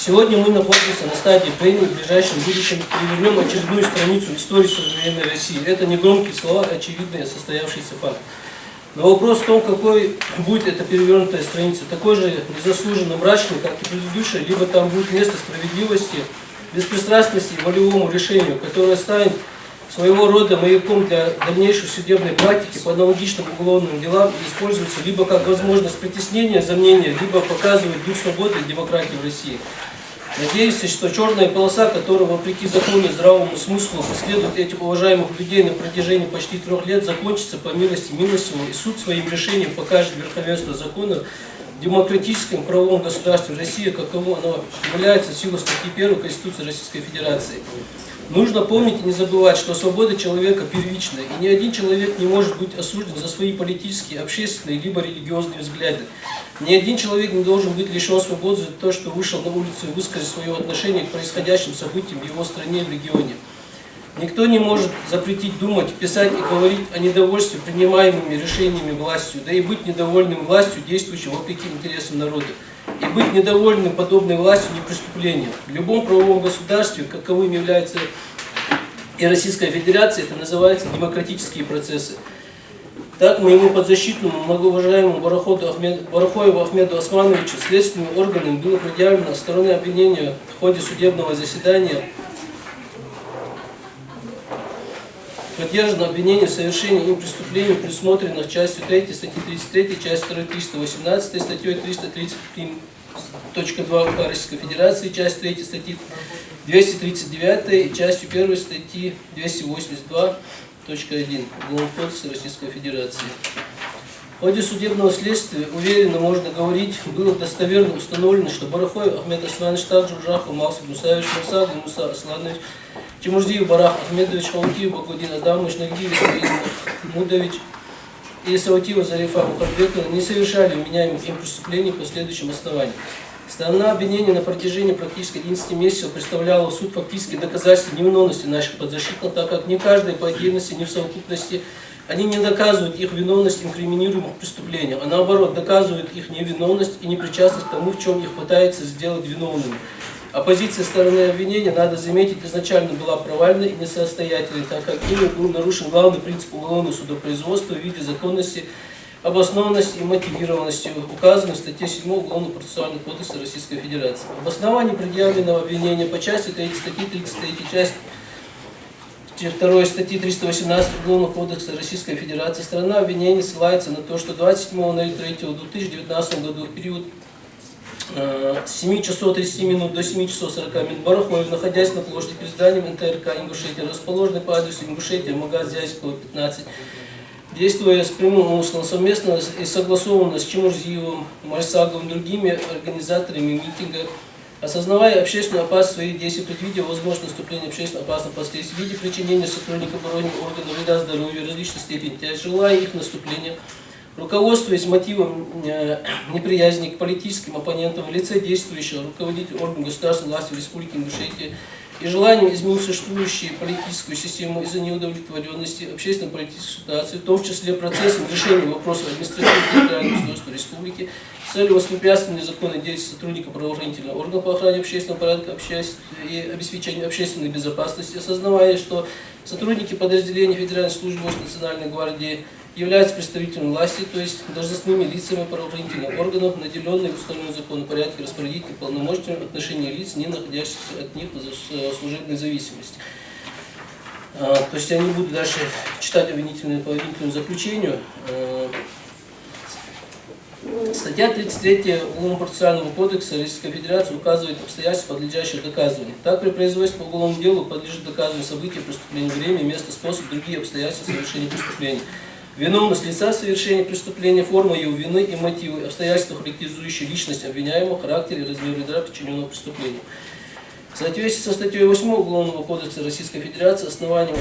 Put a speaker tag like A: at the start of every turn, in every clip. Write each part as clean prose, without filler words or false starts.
A: Сегодня мы находимся на стадии прения, в ближайшем будущем перевернем очередную страницу истории современной России. Это не громкие слова, а очевидный состоявшийся факт. Но вопрос в том, какой будет эта перевернутая страница, такой же незаслуженно мрачный, как и предыдущая, либо там будет место справедливости, беспристрастности и волевому решению, которое станет своего рода маяком для дальнейшей судебной практики по аналогичным уголовным делам и используется либо как возможность притеснения за мнение, либо показывает дух свободы и демократии в России. Надеюсь, что черная полоса, которая, вопреки закону и здравому смыслу, преследует этих уважаемых людей на протяжении почти 3 лет, закончится по милости милостивого, и суд своим решением покажет верховенство закона в демократическом правовом государстве России, каково оно является в силу статьи 1 Конституции Российской Федерации. Нужно помнить и не забывать, что свобода человека первична, и ни один человек не может быть осужден за свои политические, общественные либо религиозные взгляды. Ни один человек не должен быть лишен свободы за то, что вышел на улицу и высказал свое отношение к происходящим событиям в его стране и в регионе. Никто не может запретить думать, писать и говорить о недовольстве принимаемыми решениями властью, да и быть недовольным властью, действующей вопреки интересам народа. И быть недовольным подобной властью не преступление. В любом правовом государстве, каковым является и Российская Федерация, это называется демократические процессы. Так, моему подзащитному, многоуважаемому Барахоеву Ахмеду Османовичу следственными органами было предъявлено со стороны обвинения в ходе судебного заседания поддержано обвинение в совершении им преступлений, предусмотренных частью 3 статьи 33, частью 2 318, статьей 333.2 УК Российской Федерации, частью 3 статьи 239 и частью 1 статьи 282.1 Уголовного кодекса Российской Федерации. В ходе судебного следствия, уверенно можно говорить, было достоверно установлено, что Барахоев Ахмед Османович, также Ужахов Малсик Мусаевич, Мурсаг и Муса Асланович, Чемурзиев Барах Ахмедович, Хаутиев Багудин Адамович, Нагдиев Исмаил Мудович и Саутиева Зарифа Мухарбековна не совершали вменяемых им преступлений по следующим основаниям. Сторона обвинения на протяжении практически 11 месяцев представляла в суд фактические доказательства невиновности наших подзащитных, так как ни каждый по отдельности, ни в совокупности они не доказывают их виновность инкриминируемых преступлений, а наоборот доказывают их невиновность и непричастность к тому, в чем их пытаются сделать виновными. А позиция стороны обвинения, надо заметить, изначально была провальной и несостоятельной, так как ими был нарушен главный принцип уголовного судопроизводства в виде законности, обоснованности и мотивированности, указанной в статье 7 Уголовного процессуального кодекса Российской Федерации. Об основании предъявленного обвинения по части 3 статьи 33, части 2 статьи 318 Уголовного кодекса Российской Федерации сторона обвинения ссылается на то, что 27 ноября 2019 году в период с 7 часов 30 минут до 7 часов 40 минут Барахоев, находясь на площади перед зданием НТРК Ингушетия, расположенной по адресу Ингушетия, магазин Зязикова, 15, действуя с прямым умыслом совместно и согласованно с Чемурзиевым, Мальсаговым и другими организаторами митинга, осознавая общественную опасность своих действий, предвидя возможность наступления общественно опасных последствий в виде причинения сотрудникам оборонных органов вреда здоровью различной степени, желая их наступления, руководствуясь мотивом неприязни к политическим оппонентам в лице действующего руководителя органов государственной власти в Республике Ингушетия и желанием изменить существующую политическую систему из-за неудовлетворенности общественно-политической ситуации, в том числе процессом решения вопросов административно-территориального устройства республики, с целью воспрепятствования незаконной деятельности сотрудников правоохранительных органов по охране общественного порядка и обеспечению общественной безопасности, осознавая, что сотрудники подразделений Федеральной службы национальной гвардии являются представителями власти, то есть должностными лицами правоохранительных органов, наделенные в установленном законом порядке распорядителей полномочиями в отношении лиц, не находящихся от них в служебной зависимости. То есть я не буду дальше читать обвинительное по обвинительному заключению. Статья 33 Уголовного процессуального кодекса Российской Федерации указывает обстоятельства, подлежащие доказыванию. Так, при производстве по уголовному делу подлежит доказыванию события, преступления, время, место, способ, другие обстоятельства совершения преступления. Виновность лица в совершении преступления, форма его вины и мотивы, обстоятельства, характеризующие личность обвиняемого, характер и размер вреда причиненного преступления. В соответствии со статьей 8 Уголовного кодекса Российской Федерации основанием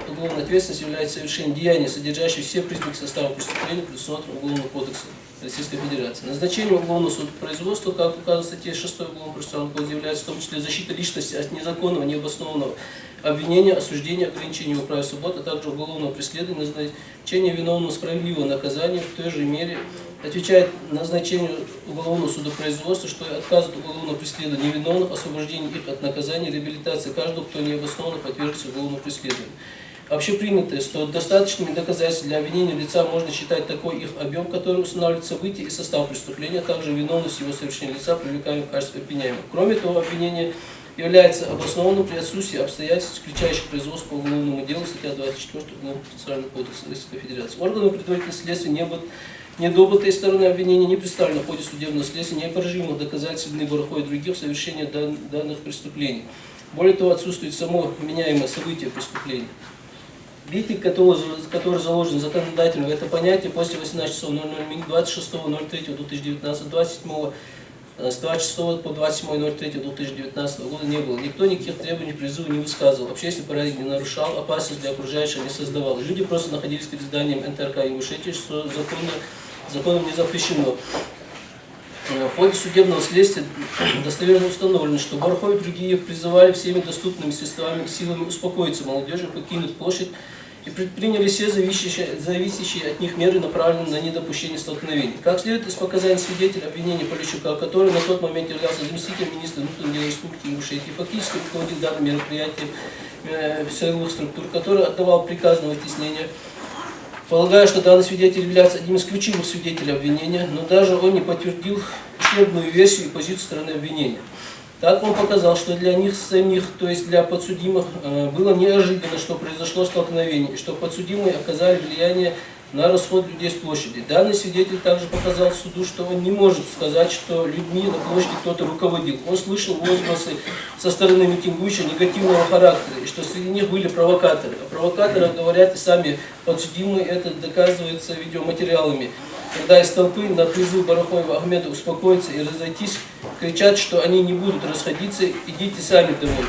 A: уголовной ответственности является совершение деяния, содержащего все признаки состава преступления, предусмотренного Уголовным кодексом. Российской Федерации. Назначение уголовного судопроизводства, как указано в статье 6 Уголовного процессуального кодекса, является в том числе защита личности от незаконного, необоснованного обвинения, осуждения, ограничения его прав и свобод, а также уголовного преследования, назначение виновного справедливого наказания в той же мере отвечает назначению уголовного судопроизводства, что и отказ от уголовного преследования невиновных, освобождение их от наказания, реабилитации каждого, кто необоснованно подвергся уголовному преследованию. Общепринятое, что достаточными доказательствами для обвинения лица можно считать такой их объем, который устанавливает события и состав преступления, а также виновность его совершения лица, привлекаемого в качестве обвиняемого. Кроме того, обвинение является обоснованным при отсутствии обстоятельств, исключающих производство по уголовному делу, статья 24 Уголовного процессуального кодекса Российской Федерации. Органы предварительного следствия не добытой стороны обвинения не представлены в ходе судебного следствия неопровержимых доказательств вины Барахова и других в совершении данных преступлений. Более того, отсутствует само вменяемое событие преступления. Битый, который заложен законодательно в это понятие после 18 часов 00 минут 26.03.2019, 27 с 26 по 27.03.2019 года не было. Никто никаких требований призыва не высказывал, общественный порядок не нарушал, опасность для окружающих не создавал. Люди просто находились перед зданием НТРК Ингушетии, что законом не запрещено. В ходе судебного следствия достоверно установлено, что Барахов и другие призывали всеми доступными средствами и силами успокоиться молодежи, покинуть площадь и предприняли все зависящие от них меры, направленные на недопущение столкновений. Как следует из показаний свидетеля обвинения Полищука, который на тот момент являлся заместителем министра внутренних дел Республики Ингушетии, фактически руководил данным мероприятием силовых структур, который отдавал приказ на вытеснение. Полагаю, что данный свидетель является одним из ключевых свидетелей обвинения, но даже он не подтвердил ущербную версию и позицию стороны обвинения. Так он показал, что для них самих, то есть для подсудимых, было неожиданно, что произошло столкновение, и что подсудимые оказали влияние на расход людей с площади. Данный свидетель также показал суду, что он не может сказать, что людьми на площади кто-то руководил. Он слышал возгласы со стороны митингующих негативного характера, и что среди них были провокаторы. О провокаторах говорят и сами подсудимые, это доказывается видеоматериалами. Когда из толпы на призыв Барахова Ахмеда успокоиться и разойтись, кричат, что они не будут расходиться, идите сами домой.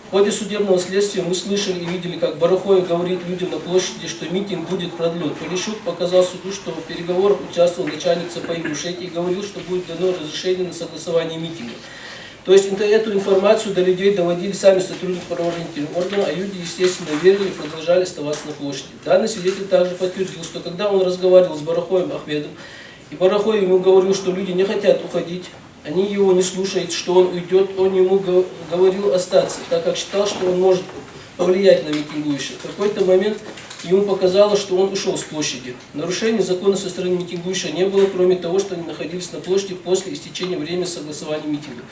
A: В ходе судебного следствия мы слышали и видели, как Барахов говорит людям на площади, что митинг будет продлен. Полищук показал суду, что в переговорах участвовал начальник ЦП Ингушетии и говорил, что будет дано разрешение на согласование митинга. То есть эту информацию до людей доводили сами сотрудники правоохранительных органов, а люди, естественно, верили и продолжали оставаться на площади. Данный свидетель также подтвердил, что когда он разговаривал с Бараховым Ахмедом, и Барахов ему говорил, что люди не хотят уходить, они его не слушают, что он уйдет, он ему говорил остаться, так как считал, что он может повлиять на митингующих. В какой-то момент ему показалось, что он ушел с площади. Нарушений закона со стороны митингующих не было, кроме того, что они находились на площади после истечения времени согласования митинга.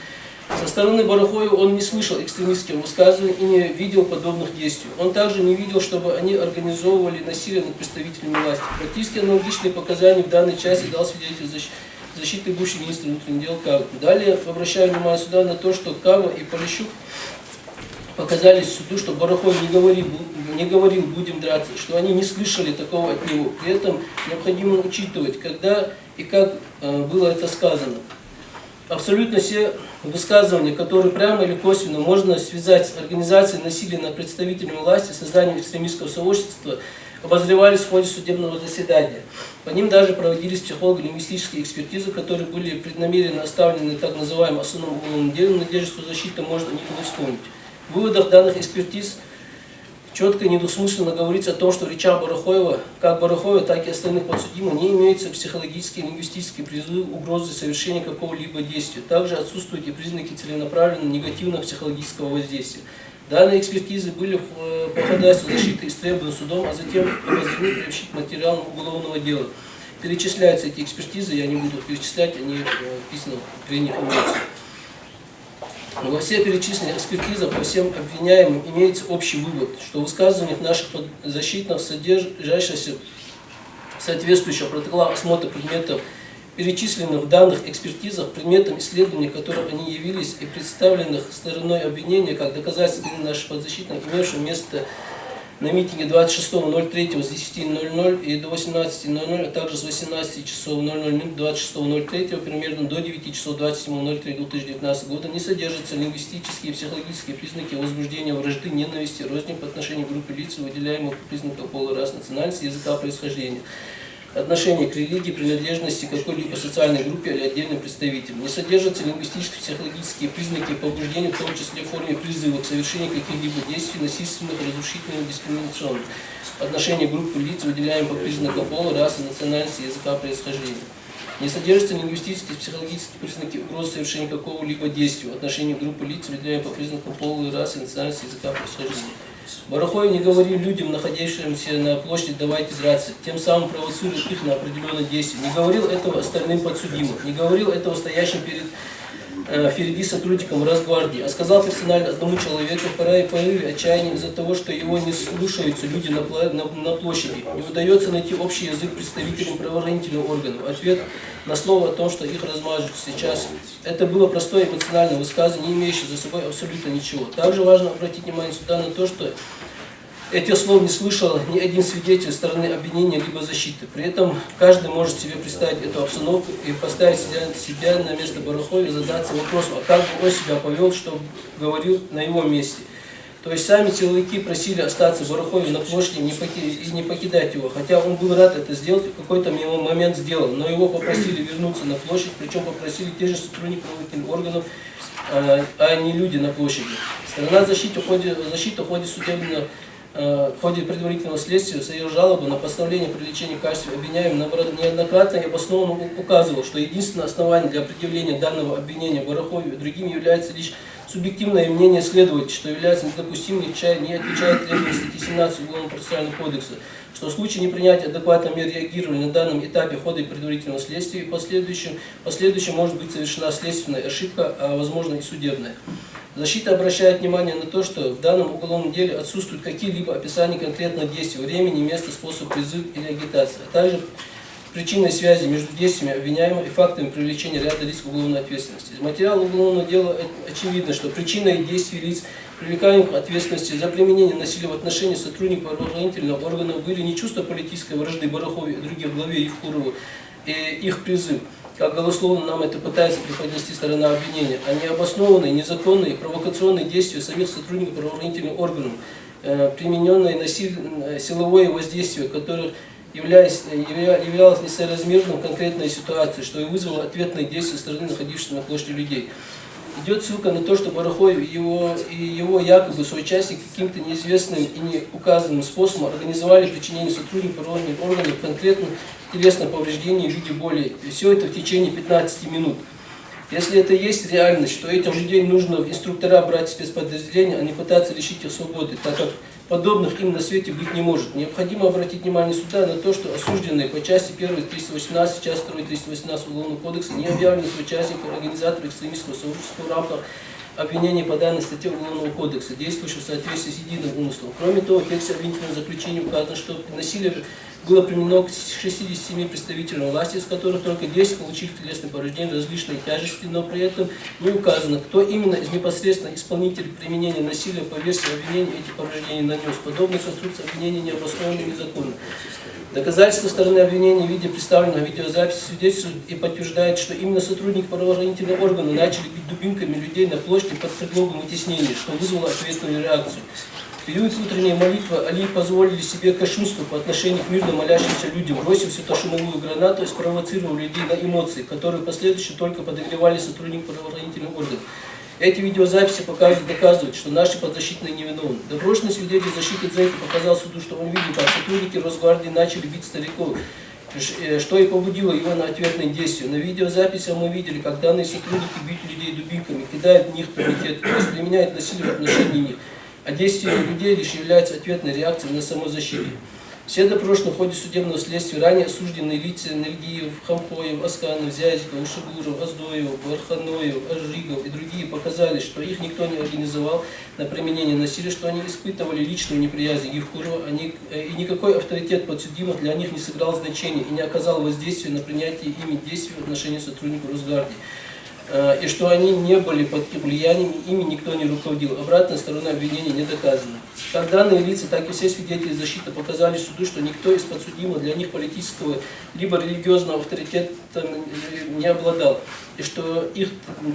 A: Со стороны Барахова он не слышал экстремистских высказываний и не видел подобных действий. Он также не видел, чтобы они организовывали насилие над представителями власти. Практически аналогичные показания в данной части дал свидетель защиты бывший министр внутренних дел Кава. Далее обращаю внимание суда на то, что Кава и Полищук показали суду, что Барахов не говорил «будем драться», что они не слышали такого от него. При этом необходимо учитывать, когда и как было это сказано. Абсолютно все высказывания, которые прямо или косвенно можно связать с организацией насилия над представителями власти, созданием экстремистского сообщества, обозревались в ходе судебного заседания. По ним даже проводились психолого-лингвистические экспертизы, которые были преднамеренно оставлены на так называемом основном уголовном деле, в надежде, что защита может о них не вспомнить. В выводах данных экспертиз четко и недвусмысленно говорится о том, что в речах Барахова, как Барахова, так и остальных подсудимых, не имеются психологические и лингвистические призывы, угрозы совершения какого-либо действия. Также отсутствуют и признаки целенаправленного негативного психологического воздействия. Данные экспертизы были по ходатайству защиты истребованы судом, а затем обозрены приобщить к материалам уголовного дела. Перечисляются эти экспертизы, я не буду перечислять, они вписаны в прених имеются. Во все перечисленных экспертизах по всем обвиняемым имеется общий вывод, что в высказываниях наших подзащитных, содержащихся в соответствующих протоколах осмотра предметов, перечисленных в данных экспертизах, предметом исследования, которым они явились, и представленных стороной обвинения как доказательства наших подзащитных, имевших место на митинге 26.03 с 10:00 и до 18:00, а также с 18 часов 00 минут 26.03 примерно до 9 часов 27.03.2019 года, не содержатся лингвистические и психологические признаки возбуждения вражды, ненависти, розни по отношению к группе лиц, выделяемых по признакам пола, рас, национальности, языка, происхождения. отношение к религии, принадлежности к какой-либо социальной группе или отдельным представителям. Не содержатся лингвистические-психологические признаки побуждения, в том числе в форме призыва к совершению каких-либо действий насильственных, разрушительных, дискриминационных. Отношение группы лиц, выделяемых по признакам пола, расы, национальности, языка, происхождения. Не содержатся лингвистические, психологические признаки угрозы совершения какого-либо действия в отношении группы лиц, выделяемых по признакам пола, расы, национальности, языка, происхождения. Барахоев не говорил людям, находящимся на площади, давайте драться, тем самым провоцируя их на определенные действия. Не говорил этого остальным подсудимым, не говорил этого стоящим впереди сотрудникам Росгвардии, а сказал персонально одному человеку в порыве отчаяния из-за того, что его не слушаются люди на площади. Не удается найти общий язык представителям правоохранительных органов. Ответ на слово о том, что их размажут сейчас. Это было простое эмоциональное высказывание, не имеющее за собой абсолютно ничего. Также важно обратить внимание суда на то, что этих слов не слышал ни один свидетель стороны обвинения либо защиты. При этом каждый может себе представить эту обстановку и поставить себя на место Барахова и задаться вопросом, а как бы он себя повел, что говорил на его месте. То есть сами силовики просили остаться Барахове на площади и не покидать его, хотя он был рад это сделать, в какой-то момент сделал, но его попросили вернуться на площадь, причем попросили те же сотрудники правоохранительных органов, а не люди на площади. Сторона защиты в ходе предварительного следствия в своей жалобе на постановление привлечения в качестве обвиняемого неоднократно и обоснованно указывал, что единственное основание для предъявления данного обвинения Барахове и другим является лишь субъективное мнение следователя, что является недопустимым, не отвечает требованиям статьи 17 Уголовного процессуального кодекса, что в случае непринятия адекватной меры реагирования на данном этапе хода предварительного следствия и последующем может быть совершена следственная ошибка, а возможно и судебная. Защита обращает внимание на то, что в данном уголовном деле отсутствуют какие-либо описания конкретных действий, времени, места, способ призыва или агитации, а также причинной связи между действиями обвиняемого и фактами привлечения ряда лиц к уголовной ответственности. Из материала уголовного дела очевидно, что причиной действий лиц, привлекаемых к ответственности за применение насилия в отношении сотрудников правоохранительных органов, были не чувства политической вражды Барахове и других главе Евкурову и их призыв, как голословно нам это пытается преподнести сторона обвинения, а необоснованные, незаконные, провокационные действия самих сотрудников правоохранительных органов, примененное силовое воздействие, которое являлось несоразмерным в конкретной ситуации, что и вызвало ответные действия со стороны находившихся на площади людей. Идет ссылка на то, что Барахоев и его якобы соучастник каким-то неизвестным и не указанным способом организовали причинение сотрудникам правоохранительных органов конкретно телесное повреждение в виде боли. И все это в течение 15 минут. Если это есть реальность, что этих людей нужно в инструктора брать в спецподразделения, а не пытаться лишить их свободы, так как подобных им на свете быть не может. Необходимо обратить внимание суда на то, что осужденные по части 1 318, часть 2 318 Уголовного кодекса не объявлены соучастниками организаторов экстремистского сообщества в рамках обвинений по данной статье Уголовного кодекса, действующего в соответствии с единым умыслом. Кроме того, в тексте обвинительного заключения указано, что насилие было применено к 67 представителям власти, из которых только 10 получили телесные повреждения различной тяжести, но при этом не указано, кто именно из непосредственно исполнителей применения насилия по версии обвинения этих повреждений нанес. Подобная конструкция обвинения не обоснована и незаконна. Доказательства стороны обвинения в виде представленной видеозаписи свидетельствуют и подтверждают, что именно сотрудники правоохранительных органов начали бить дубинками людей на площади под предлогом вытеснения, что вызвало ответную реакцию. В период утренней молитвы Али позволили себе кощунство по отношению к мирно молящимся людям, бросив светошумовую гранату и спровоцировав людей на эмоции, которые в последующем только подогревали сотрудников правоохранительных органов. Эти видеозаписи доказывают, что наши подзащитные невиновны. Доброшенный свидетель защиты Дзенко показал суду, что он видел, как сотрудники Росгвардии начали бить стариков, что и побудило его на ответные действия. На видеозаписи мы видели, как данные сотрудники бьют людей дубинками, кидают в них турникет, то есть применяют насилие в отношении них. А действия людей лишь являются ответной реакцией на самозащиту. Все допрошенные в ходе судебного следствия ранее осужденные лица Нальгиев, Хамхоев, Асканов, Зязиков, Ушигуров, Аздоев, Барханоев, Ажигов и другие показали, что их никто не организовал на применение насилия, что они испытывали личную неприязнь Евкурова, и никакой авторитет подсудимых для них не сыграл значения и не оказал воздействия на принятие ими действий в отношении сотрудников Росгвардии. И что они не были под влиянием, ими никто не руководил. Обратная сторона обвинения не доказана. Как данные лица, так и все свидетели защиты показали суду, что никто из подсудимых для них политического либо религиозного авторитета не обладал. И что их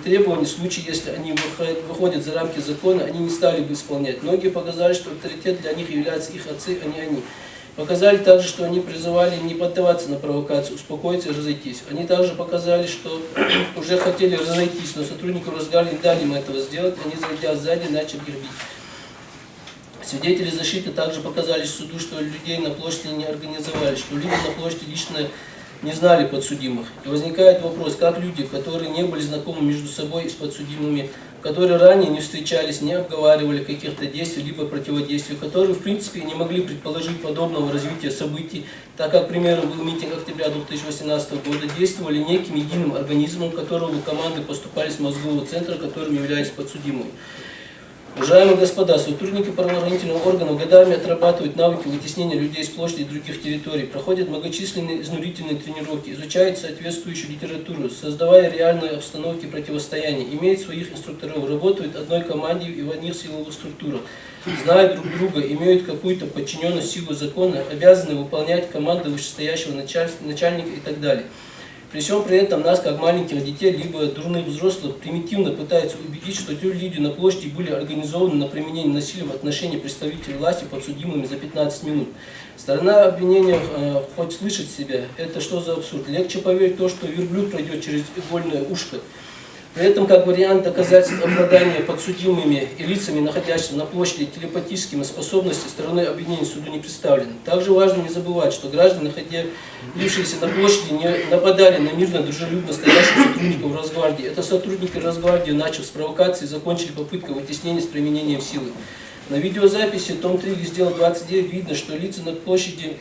A: требования в случае, если они выходят за рамки закона, они не стали бы исполнять. Многие показали, что авторитет для них являются их отцы, а не они. Показали также, что они призывали не поддаваться на провокацию, успокоиться и разойтись. Они также показали, что уже хотели разойтись, но сотрудники Росгвардии не дали им этого сделать, они, зайдя сзади, начали их бить. Свидетели защиты также показали суду, что людей на площади не организовали, что люди на площади лично не знали подсудимых. И возникает вопрос, как люди, которые не были знакомы между собой с подсудимыми, которые ранее не встречались, не обговаривали каких-то действий, либо противодействий, которые, в принципе, не могли предположить подобного развития событий, так как, к примеру, был митинг октября 2018 года, действовали неким единым организмом, которого команды поступали с мозгового центра, которым являлись подсудимые. Уважаемые господа, сотрудники правоохранительных органов годами отрабатывают навыки вытеснения людей с площади и других территорий, проходят многочисленные изнурительные тренировки, изучают соответствующую литературу, создавая реальные обстановки противостояния, имеют своих инструкторов, работают в одной команде и в одних силовых структурах, знают друг друга, имеют какую-то подчиненность силу закона, обязаны выполнять команды вышестоящего начальника и так далее. При всем при этом нас, как маленьких детей, либо дурных взрослых, примитивно пытаются убедить, что те люди на площади были организованы на применение насилия в отношении представителей власти подсудимыми за 15 минут. Сторона обвинения хоть слышит себя, это что за абсурд? Легче поверить в то, что верблюд пройдет через игольное ушко. При этом, как вариант доказательств обладания подсудимыми и лицами, находящимися на площади, телепатическими способностями стороны обвинения суду не представлены. Также важно не забывать, что граждане, находившиеся на площади, не нападали на мирно, дружелюбно стоящих сотрудников Росгвардии. Это сотрудники Росгвардии, начав с провокации, закончили попыткой вытеснения с применением силы. На видеозаписи, том 3, раздел 29, видно, что лица на площади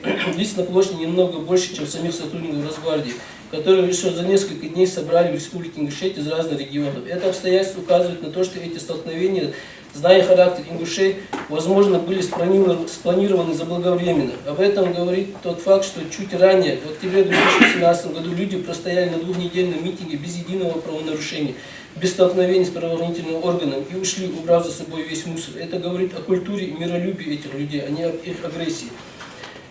A: немного больше, чем самих сотрудников Росгвардии, которые еще за несколько дней собрали в республике Ингушетия из разных регионов. Это обстоятельство указывает на то, что эти столкновения, зная характер ингушей, возможно, были спланированы заблаговременно. Об этом говорит тот факт, что чуть ранее, в октябре 2018 году, люди простояли на двухнедельном митинге без единого правонарушения, без столкновений с правоохранительным органом и ушли, убрав за собой весь мусор. Это говорит о культуре и миролюбии этих людей, а не об их агрессии.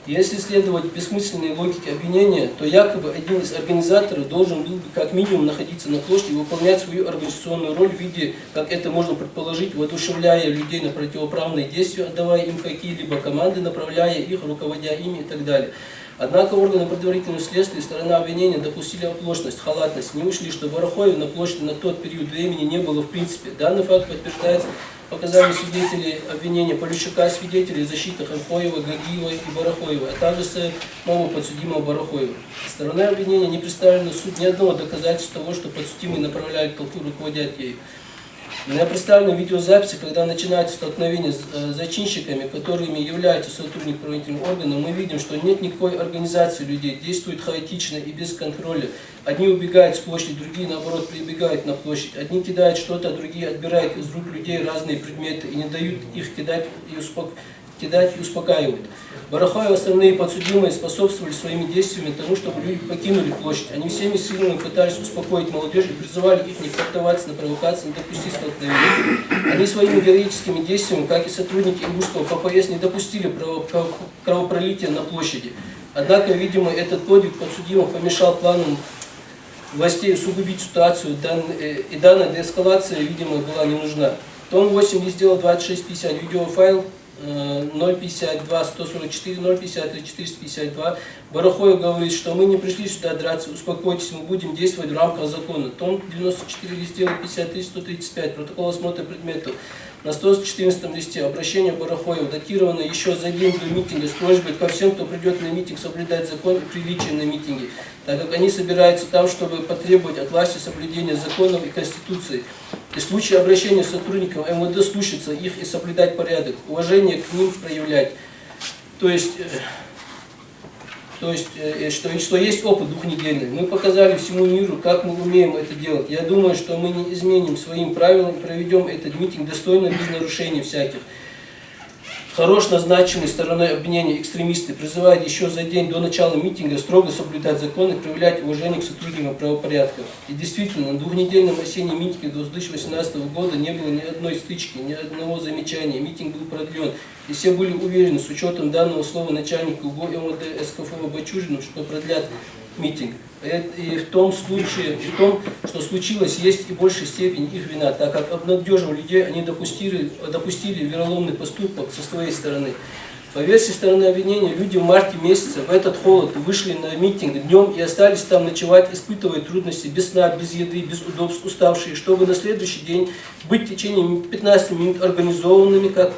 A: Если следовать бессмысленной логике обвинения, то якобы один из организаторов должен был бы как минимум находиться на площади и выполнять свою организационную роль в виде, как это можно предположить, воодушевляя людей на противоправные действия, отдавая им какие-либо команды, направляя их, руководя ими и так далее. Однако органы предварительного следствия и сторона обвинения допустили оплошность, халатность, не ушли, что Барахоева на площади на тот период времени не было в принципе. Данный факт подтверждается показания свидетелей обвинения Полищука, свидетелей защиты Ханхоева, Гагиева и Барахоева, а также самого подсудимого Барахоева. Стороной обвинения не представлено в суд ни одного доказательства того, что подсудимые направляли толпу, руководят ею. На представленной видеозаписи, когда начинается столкновение с зачинщиками, которыми являются сотрудники правоохранительных органов, мы видим, что нет никакой организации людей, действуют хаотично и без контроля. Одни убегают с площади, другие, наоборот, прибегают на площадь. Одни кидают что-то, а другие отбирают из рук людей разные предметы и не дают их кидать и успокаивают. Барахоев и остальные подсудимые способствовали своими действиями тому, чтобы люди покинули площадь. Они всеми силами пытались успокоить молодежь и призывали их не поддаваться на провокации, не допустить столкновения. Они своими героическими действиями, как и сотрудники Ингушского ППС, не допустили кровопролития на площади. Однако, видимо, этот подвиг подсудимых помешал планам властей усугубить ситуацию, и данная деэскалация, видимо, была не нужна. Том 8 раздел 2650, видеофайл 052 144 053 452. Барахоев говорит, что мы не пришли сюда драться, успокойтесь, мы будем действовать в рамках закона. Том 94 раздел 53 135, протокол осмотра предметов. На 114 листе обращение Барахоева датировано еще за день до митинга с просьбой ко всем, кто придет на митинг, соблюдать закон и приличие на митинге, так как они собираются там, чтобы потребовать от власти соблюдения законов и Конституции. И в случае обращения сотрудников МВД слушаться их и соблюдать порядок, уважение к ним проявлять. То есть что есть опыт двухнедельный. Мы показали всему миру, как мы умеем это делать. Я думаю, что мы не изменим своим правилам и проведем этот митинг достойно, без нарушений всяких. Хорош назначенный стороной обвинения экстремисты призывают еще за день до начала митинга строго соблюдать закон и проявлять уважение к сотрудникам правопорядка. И действительно, на двухнедельном осеннем митинге 2018 года не было ни одной стычки, ни одного замечания. Митинг был продлен. И все были уверены, с учетом данного слова начальника УГО МВД СКФО Бачурина, что продлят митинг. И в том, что случилось, есть и большая степень их вина, так как обнадежив людей, они допустили вероломный поступок со своей стороны. По версии стороны обвинения, люди в марте месяце в этот холод вышли на митинг днем и остались там ночевать, испытывая трудности, без сна, без еды, без удобств, уставшие, чтобы на следующий день быть в течение 15 минут организованными, так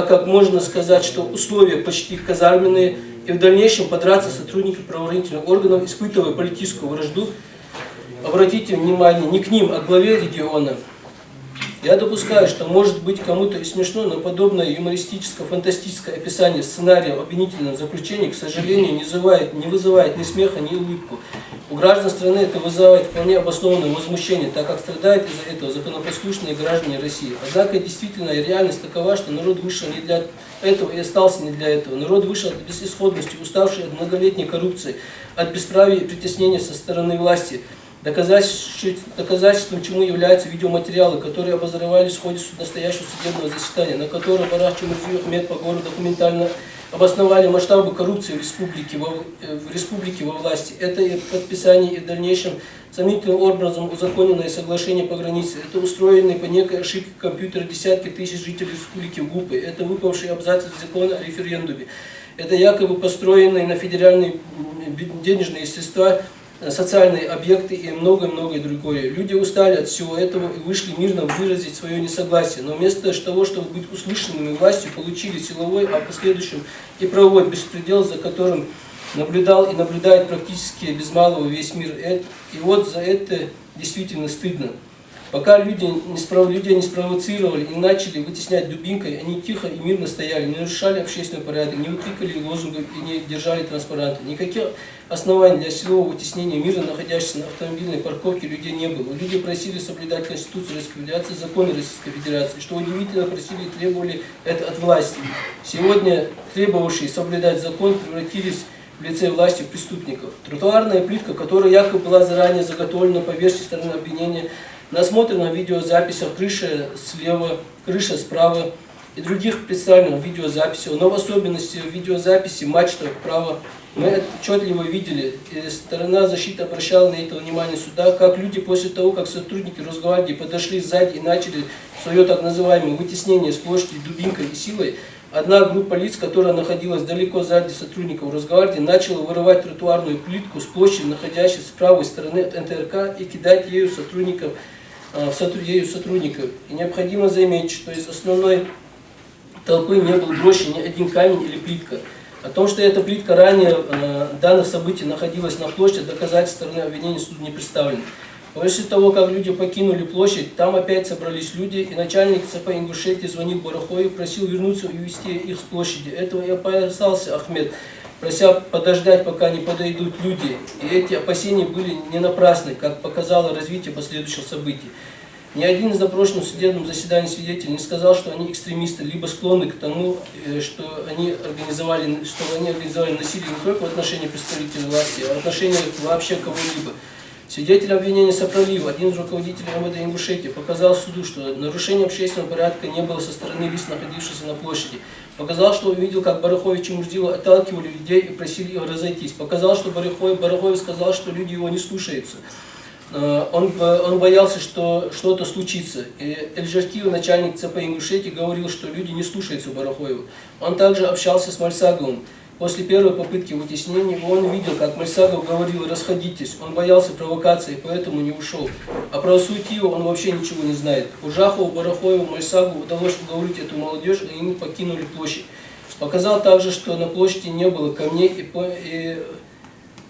A: как можно сказать, что условия почти казарменные, и в дальнейшем подраться сотрудники правоохранительных органов, испытывая политическую вражду. Обратите внимание не к ним, а к главе региона. Я допускаю, что может быть кому-то и смешно, но подобное юмористическо-фантастическое описание сценария в обвинительном заключении, к сожалению, не вызывает ни смеха, ни улыбку. У граждан страны это вызывает вполне обоснованное возмущение, так как страдают из-за этого законопослушные граждане России. Однако действительно реальность такова, что народ вышел не для этого и остался не для этого. Народ вышел от безысходности, уставший от многолетней коррупции, от бесправия и притеснения со стороны власти. Доказательством чему являются видеоматериалы, которые обозревались в ходе настоящего судебного заседания, на котором Барах Чумурзиев, Ахмед Погоров документально обосновали масштабы коррупции в республике во власти. Это и подписание, и в дальнейшем сомнительным образом узаконенное соглашение по границе. Это устроенные по некой ошибке компьютера десятки тысяч жителей республики в ГУПы. Это выпавший абзац из закона о референдуме. Это якобы построенные на федеральные денежные средства социальные объекты и многое-многое другое. Люди устали от всего этого и вышли мирно выразить свое несогласие, но вместо того, чтобы быть услышанными властью, получили силовой, а в последующем и правовой беспредел, за которым наблюдал и наблюдает практически без малого весь мир. И вот за это действительно стыдно. Пока людей не спровоцировали и не начали вытеснять дубинкой, они тихо и мирно стояли, не нарушали общественный порядок, не выкрикали лозунгов и не держали транспаранты. Никаких оснований для силового вытеснения мира, находящихся на автомобильной парковке, людей не было. Люди просили соблюдать Конституцию Российской Федерации, законы Российской Федерации, что удивительно, просили и требовали это от власти. Сегодня требовавшие соблюдать закон превратились в лице власти преступников. Тротуарная плитка, которая якобы была заранее заготовлена по версии стороны обвинения, на осмотренных видеозаписях крыша слева, крыша справа и других представленных видеозаписей, но в особенности в видеозаписи мачта вправо, мы это отчетливо видели, и сторона защиты обращала на это внимание суда, как люди после того, как сотрудники Росгвардии подошли сзади и начали свое так называемое вытеснение с площади дубинкой и силой, одна группа лиц, которая находилась далеко сзади сотрудников Росгвардии, начала вырывать тротуарную плитку с площади, находящейся с правой стороны от НТРК, и кидать ею сотрудников. И необходимо заметить, что из основной толпы не был брошен ни один камень или плитка. О том, что эта плитка ранее данных событий находилась на площади, доказательств стороны обвинения суду не представлены. После того, как люди покинули площадь, там опять собрались люди, и начальник ЦП Ингушетии звонил Барахову, просил вернуться и увезти их с площади. Этого и опасался Ахмед, прося подождать, пока не подойдут люди. И эти опасения были не напрасны, как показало развитие последующих событий. Ни один из запрошенных в судебном заседании свидетелей не сказал, что они экстремисты, либо склонны к тому, что они организовали насилие не только в отношении представителей власти, а в отношении вообще кого-либо. Свидетель обвинения Сапролив, один из руководителей МВД Ингушетии, показал суду, что нарушения общественного порядка не было со стороны лиц, находившихся на площади. Показал, что увидел, как Барахов и Чумурзилов отталкивали людей и просили их разойтись. Показал, что Барахов сказал, что люди его не слушаются. Он боялся, что что-то случится. И Эльжаркиев, начальник ЦП Ингушетии, говорил, что люди не слушаются Барахова. Он также общался с Мальсаговым. После первой попытки вытеснения он видел, как Мальсагов говорил: «Расходитесь». Он боялся провокации, поэтому не ушел. А про Суетиева он вообще ничего не знает. Ужахову, Барахову, Мальсагову удалось уговорить эту молодежь, и они покинули площадь. Показал также, что на площади не было камней, и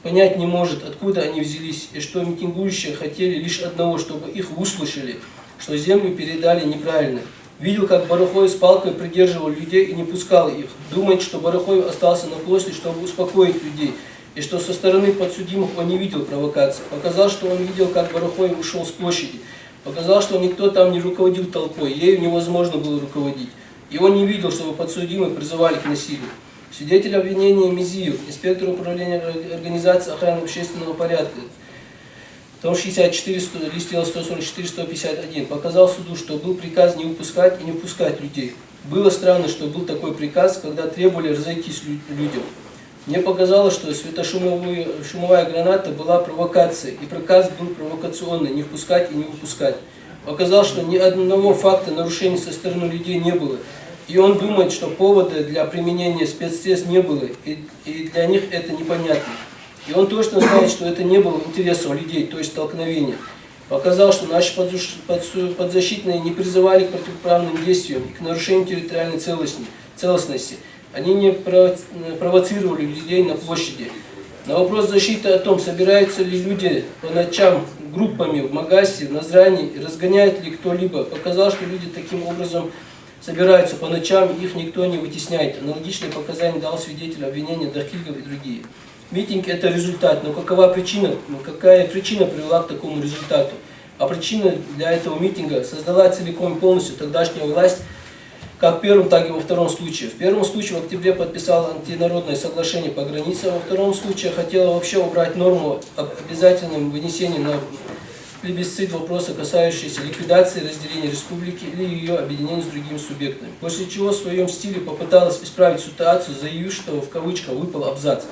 A: понять не может, откуда они взялись, и что митингующие хотели лишь одного, чтобы их услышали, что землю передали неправильно. Видел, как Барахов с палкой придерживал людей и не пускал их. Думает, что Барахов остался на площади, чтобы успокоить людей, и что со стороны подсудимых он не видел провокации. Показал, что он видел, как Барахов ушел с площади. Показал, что никто там не руководил толпой, ею невозможно было руководить. И он не видел, чтобы подсудимые призывали к насилию. Свидетель обвинения Мизиев, инспектор управления организации охраны общественного порядка, том 64, лист дела 144-151, показал суду, что был приказ не упускать и не впускать людей. Было странно, что был такой приказ, когда требовали разойтись людям. Мне показалось, что светошумовая граната была провокацией, и приказ был провокационный, не впускать и не выпускать. Показал, что ни одного факта нарушений со стороны людей не было. И он думает, что повода для применения спецсредств не было, и для них это непонятно. И он точно знает, что это не было интересом людей, то есть столкновения. Показал, что наши подзащитные не призывали к противоправным действиям и к нарушению территориальной целостности. Они не провоцировали людей на площади. На вопрос защиты о том, собираются ли люди по ночам группами в Магасе, в Назране и разгоняет ли кто-либо, показал, что люди таким образом собираются по ночам, их никто не вытесняет. Аналогичные показания дал свидетель обвинения Дахильгов и другие. Митинг – это результат, но какая причина привела к такому результату? А причина для этого митинга создала целиком и полностью тогдашняя власть, как в первом, так и во втором случае. В первом случае в октябре подписала антинародное соглашение по границе, а во втором случае хотела вообще убрать норму об обязательном вынесении на плебисцит вопроса, касающиеся ликвидации, разделения республики или ее объединения с другими субъектами. После чего в своем стиле попыталась исправить ситуацию, заявив, что в кавычках выпал абзац.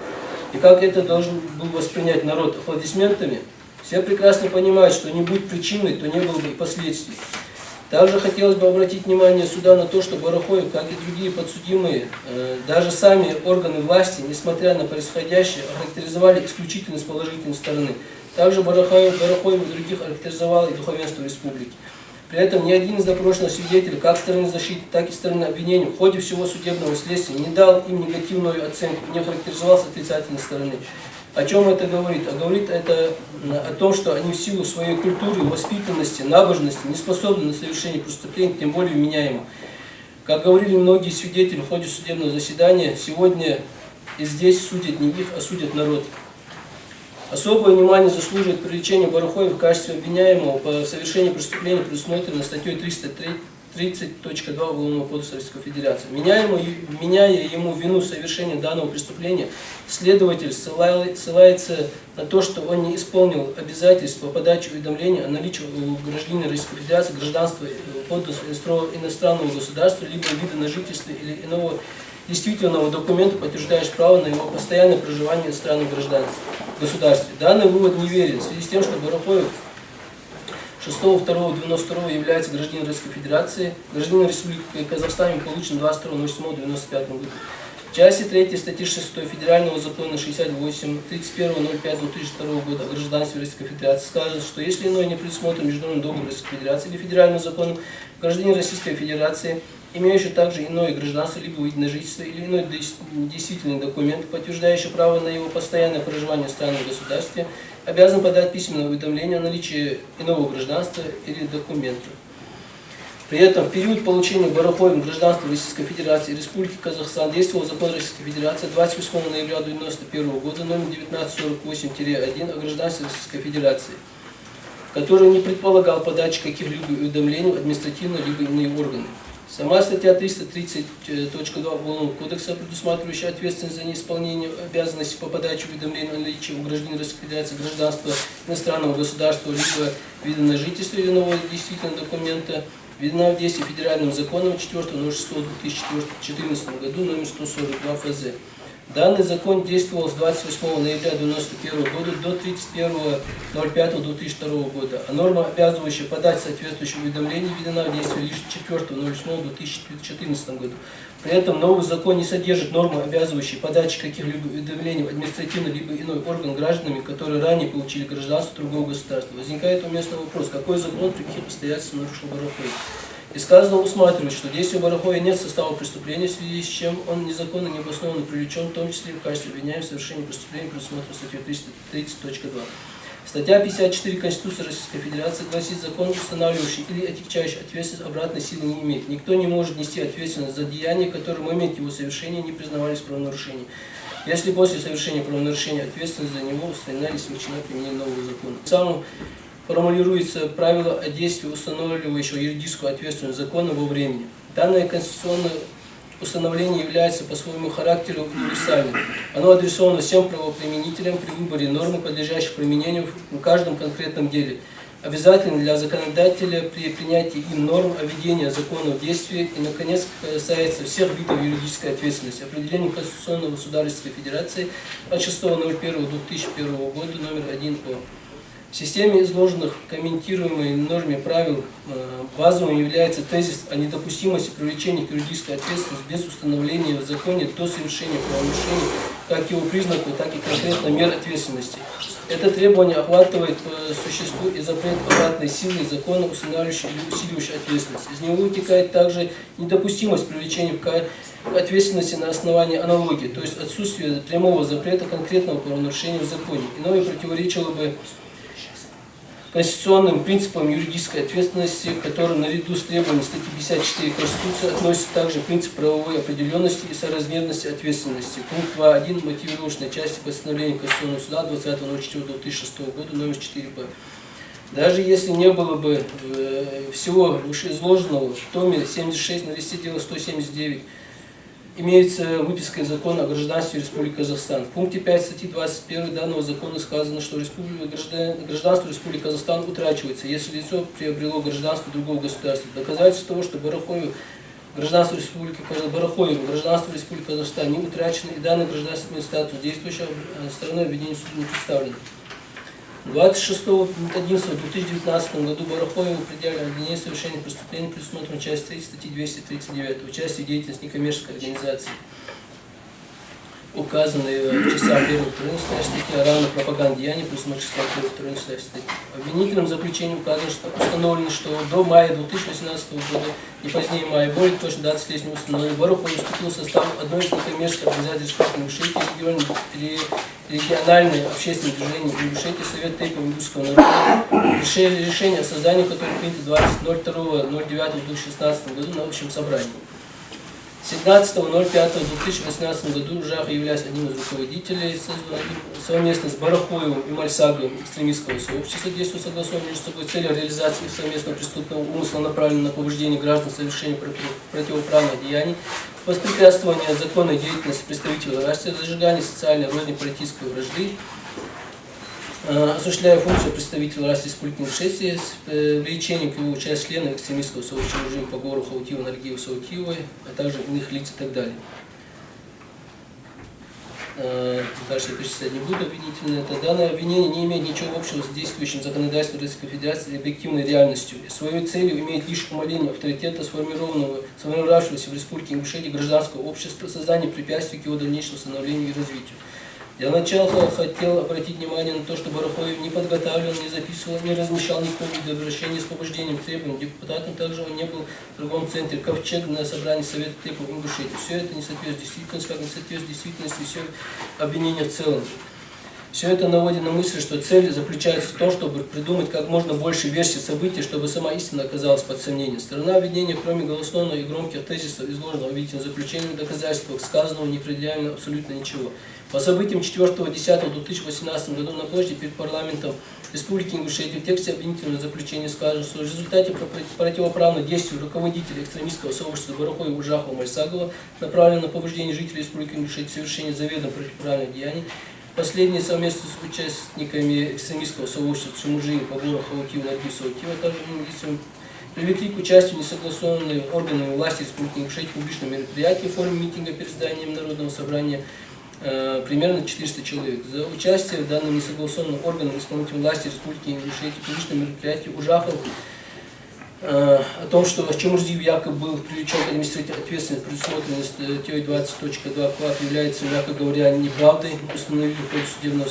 A: И как это должен был воспринять народ аплодисментами? Все прекрасно понимают, что не будь причиной, то не было бы и последствий. Также хотелось бы обратить внимание суда на то, что Барахоев, как и другие подсудимые, даже сами органы власти, несмотря на происходящее, охарактеризовали исключительно с положительной стороны. Также Барахоев и других охарактеризовало и духовенство республики. При этом ни один из допрошенных свидетелей, как стороны защиты, так и стороны обвинения, в ходе всего судебного следствия не дал им негативную оценку, не охарактеризовал с отрицательной стороны. О чем это говорит? А говорит это о том, что они в силу своей культуры, воспитанности, набожности не способны на совершение преступлений, тем более вменяемо. Как говорили многие свидетели в ходе судебного заседания, сегодня и здесь судят не их, а судят народ. Особое внимание заслуживает привлечение Барахоева в качестве обвиняемого по совершению преступления, предусмотренного статьей 330.2 Уголовного кодекса Российской Федерации. Вменяя ему вину совершения данного преступления, следователь ссылается на то, что он не исполнил обязательства по подаче уведомления о наличии у гражданина Российской Федерации гражданства иностранного государства, либо вида на жительство или иного действительного документа, подтверждающего право на его постоянное проживание в иностранном государстве. Данный вывод неверен в связи с тем, что Барахоев 6.2.92 является гражданином Российской Федерации, гражданином Республики Казахстан, получен 22.07.95 году. В части 3 статьи 6 Федерального закона 68 31.05.2002 года о гражданстве Российской Федерации сказано, что если иное не предусмотрено международным договором Российской Федерации или федеральным законом, гражданин Российской Федерации, имеющий также иное гражданство, либо вид на жительство, или иной действительный документ, подтверждающий право на его постоянное проживание в странном государстве, обязан подать письменное уведомление о наличии иного гражданства или документа. При этом в период получения Барахоевым гражданства Российской Федерации и Республики Казахстан действовал закон Российской Федерации 28 ноября 1991 года номер 1948-1 о гражданстве Российской Федерации, который не предполагал подачи каких-либо уведомлений в административные либо иные органы. Сама статья 330.2 Уголовного кодекса, предусматривающая ответственность за неисполнение обязанностей по подаче уведомлений о наличии у гражданина Российской Федерации гражданства иностранного государства, либо вида на жительство или иного действительного документа, введена в действие федеральным законом 4.06.2014 году номер 142 ФЗ. Данный закон действовал с 28 ноября 1991 года до 31.05.2002 года, а норма, обязывающая подать соответствующее уведомление, введена в действие лишь 4.08.2014 году. При этом новый закон не содержит нормы, обязывающей подачи каких-либо уведомлений в административный либо иной орган гражданами, которые ранее получили гражданство другого государства. Возникает уместный вопрос, какой закон при каких обстоятельствах нарушил Барахоев? Из сказанного усматривает, что действия Барахоева нет состава преступления, в связи с чем он незаконно, необоснованно привлечен, в том числе в качестве обвиняемого в совершении преступления, предусмотренного статьей 330.2. Статья 54 Конституции Российской Федерации гласит: закон, устанавливающий или отягчающий ответственность, обратной силы не имеет. Никто не может нести ответственность за деяния, которые в момент его совершения не признавались правонарушением, если после совершения правонарушения ответственность за него устранялись, смягчена применением нового закона. Самым формулируется правило о действии, устанавливающего юридическую ответственность закона во времени. Данное конституционное установление является по своему характеру универсальным. Оно адресовано всем правоприменителям при выборе нормы, подлежащих применению в каждом конкретном деле. Обязательно для законодателя при принятии им норм о введении закона в действие и, наконец, касается всех видов юридической ответственности. Определение Конституционного суда Российской Федерации от 6.01.2001 года номер 1 О. В системе изложенных в комментируемой норме правил базовым является тезис о недопустимости привлечения к юридической ответственности без установления в законе до совершения правонарушения как его признаков, так и конкретно мер ответственности. Это требование охватывает по существу и запрет обратной силы закона, устанавливающий или усиливающий ответственность. Из него вытекает также недопустимость привлечения к ответственности на основании аналогии, то есть отсутствие прямого запрета конкретного правонарушения в законе. Иное противоречило бы конституционным принципам юридической ответственности, к которым наряду с требованием статьи 54 Конституции относится также принцип правовой определенности и соразмерности ответственности. Пункт 2.1 мотивировочной части постановления Конституционного суда 20.04.2006 года номер 4Б. Даже если не было бы всего вышеизложенного, в томе 76 на листе дела 179 имеется выписка из закона о гражданстве Республики Казахстан. В пункте 5 статьи 21 данного закона сказано, что гражданство Республики Казахстан утрачивается, если лицо приобрело гражданство другого государства. Доказательство того, что гражданство Республики Казахстан не утрачено и данный гражданственный статус действующей стороной обвинения суду не представлен. 26.11.2019 году Барахоеву предъявлено обвинение в совершении преступления, предусмотрено часть 3 статьи 239 участие в деятельности некоммерческой организации, указанные в числах 1-2 статьи, равно пропаганде деяний, предусмотрено числа 1-2 статьи. Обвинительным заключением установлено, что до мая 2018 года и позднее мая, более точно даты следствия установлены, Барахоев вступил в состав одной из некоммерческих организаций Республики Ингушетии, региональное общественное движение Ингушетии, Совет Тейпа ингушского народа, решение о создании, которое принято 22.09.2016 году на общем собрании. 17.05.2018 году Жах, являясь одним из руководителей, совместно с Барахоевым и Мальсаговым экстремистского сообщества, действует согласованно между собой целью реализации совместного преступного умысла, направленного на побуждение граждан совершения противоправных деяний, воспрепятствование законной деятельности представителей власти, зажигание социальной розни политической вражды, осуществляя функцию представителя власти Республики Ингушетии с привлечением к его участию членов экстремистского сообщества режима по городу Хаутива, Наргиева, Саутивой, а также иных лиц и так далее. Дальше я перечислять не буду обвинительное. Данное обвинение не имеет ничего общего с действующим законодательством Российской Федерации и объективной реальностью. Своей целью имеет лишь умаление авторитета сформировавшегося в Республике Ингушетии гражданского общества, создание препятствий к его дальнейшему становлению и развитию. Для начала хотел обратить внимание на то, что Барахоев не подготавливал, не записывал, не размещал никакого вида обращения с побуждением к требованиям депутатам, также он не был в другом центре Ковчег на собрании Совета Тейпа Ингушетии. Все это не соответствует действительности, как не соответствует действительности все обвинения в целом. Все это наводит на мысль, что цель заключается в том, чтобы придумать как можно больше версий событий, чтобы сама истина оказалась под сомнением. Сторона обвинения, кроме голословного и громких тезисов, изложенного в обвинительном заключении, доказательствах сказанного не предъявлено абсолютно ничего. По событиям 4.10.2018 году на площади перед парламентом Республики Ингушетия в тексте обвинительного заключения сказано, что в результате противоправных действий руководителя экстремистского сообщества Барахоева, Жахова, Мальсагова, направленного на побуждение жителей Республики Ингушетия в совершении заведомо противоправных деяний, последние совместно с участниками экстремистского сообщества Чумужи, Погора, Хаутива, Наргиева, Саутива, а также лицами привлекли к участию несогласованные органами власти Республики Ингушетия в публичном мероприятии в форме митинга перед зданием Народного собрания примерно 400 человек. За участие в данном несогласованном органе исполнительной власти Республики Ингушетия в публичном мероприятии Ужахов о том, что Чумурзиев якобы был привлечен к административной ответственности, предусмотренной статьей 20.2 КВАП, является, мягко говоря, неправдой, установили в ходе судебного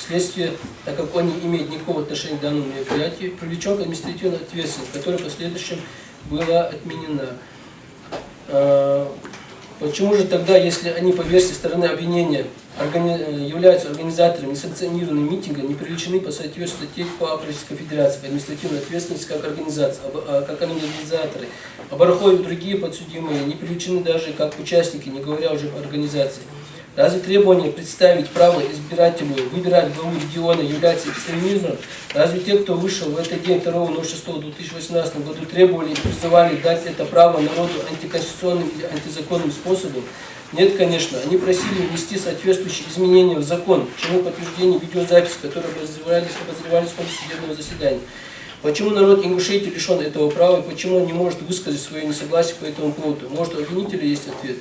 A: следствия, так как он не имеет никакого отношения к данному мероприятию, привлечен к административной ответственности, которая в последующем была отменена. Почему же тогда, если они по версии стороны обвинения являются организаторами несанкционированного митинга, не привлечены по соответствию статье КоАП Российской Федерации к административной ответственности как организаторы, а Барахоев и другие подсудимые не привлечены даже как участники, не говоря уже об организации? Разве требование представить право избирателю выбирать главу региона является экстремизмом? Разве те, кто вышел в этот день 2.06.2018 году, требовали и призывали дать это право народу антиконституционным или антизаконным способом? Нет, конечно. Они просили внести соответствующие изменения в закон, чему подтверждение видеозаписи, которые обозревались в ходе судебного заседания. Почему народ Ингушетии лишен этого права и почему он не может высказать свое несогласие по этому поводу? Может, у обвинителя есть ответ?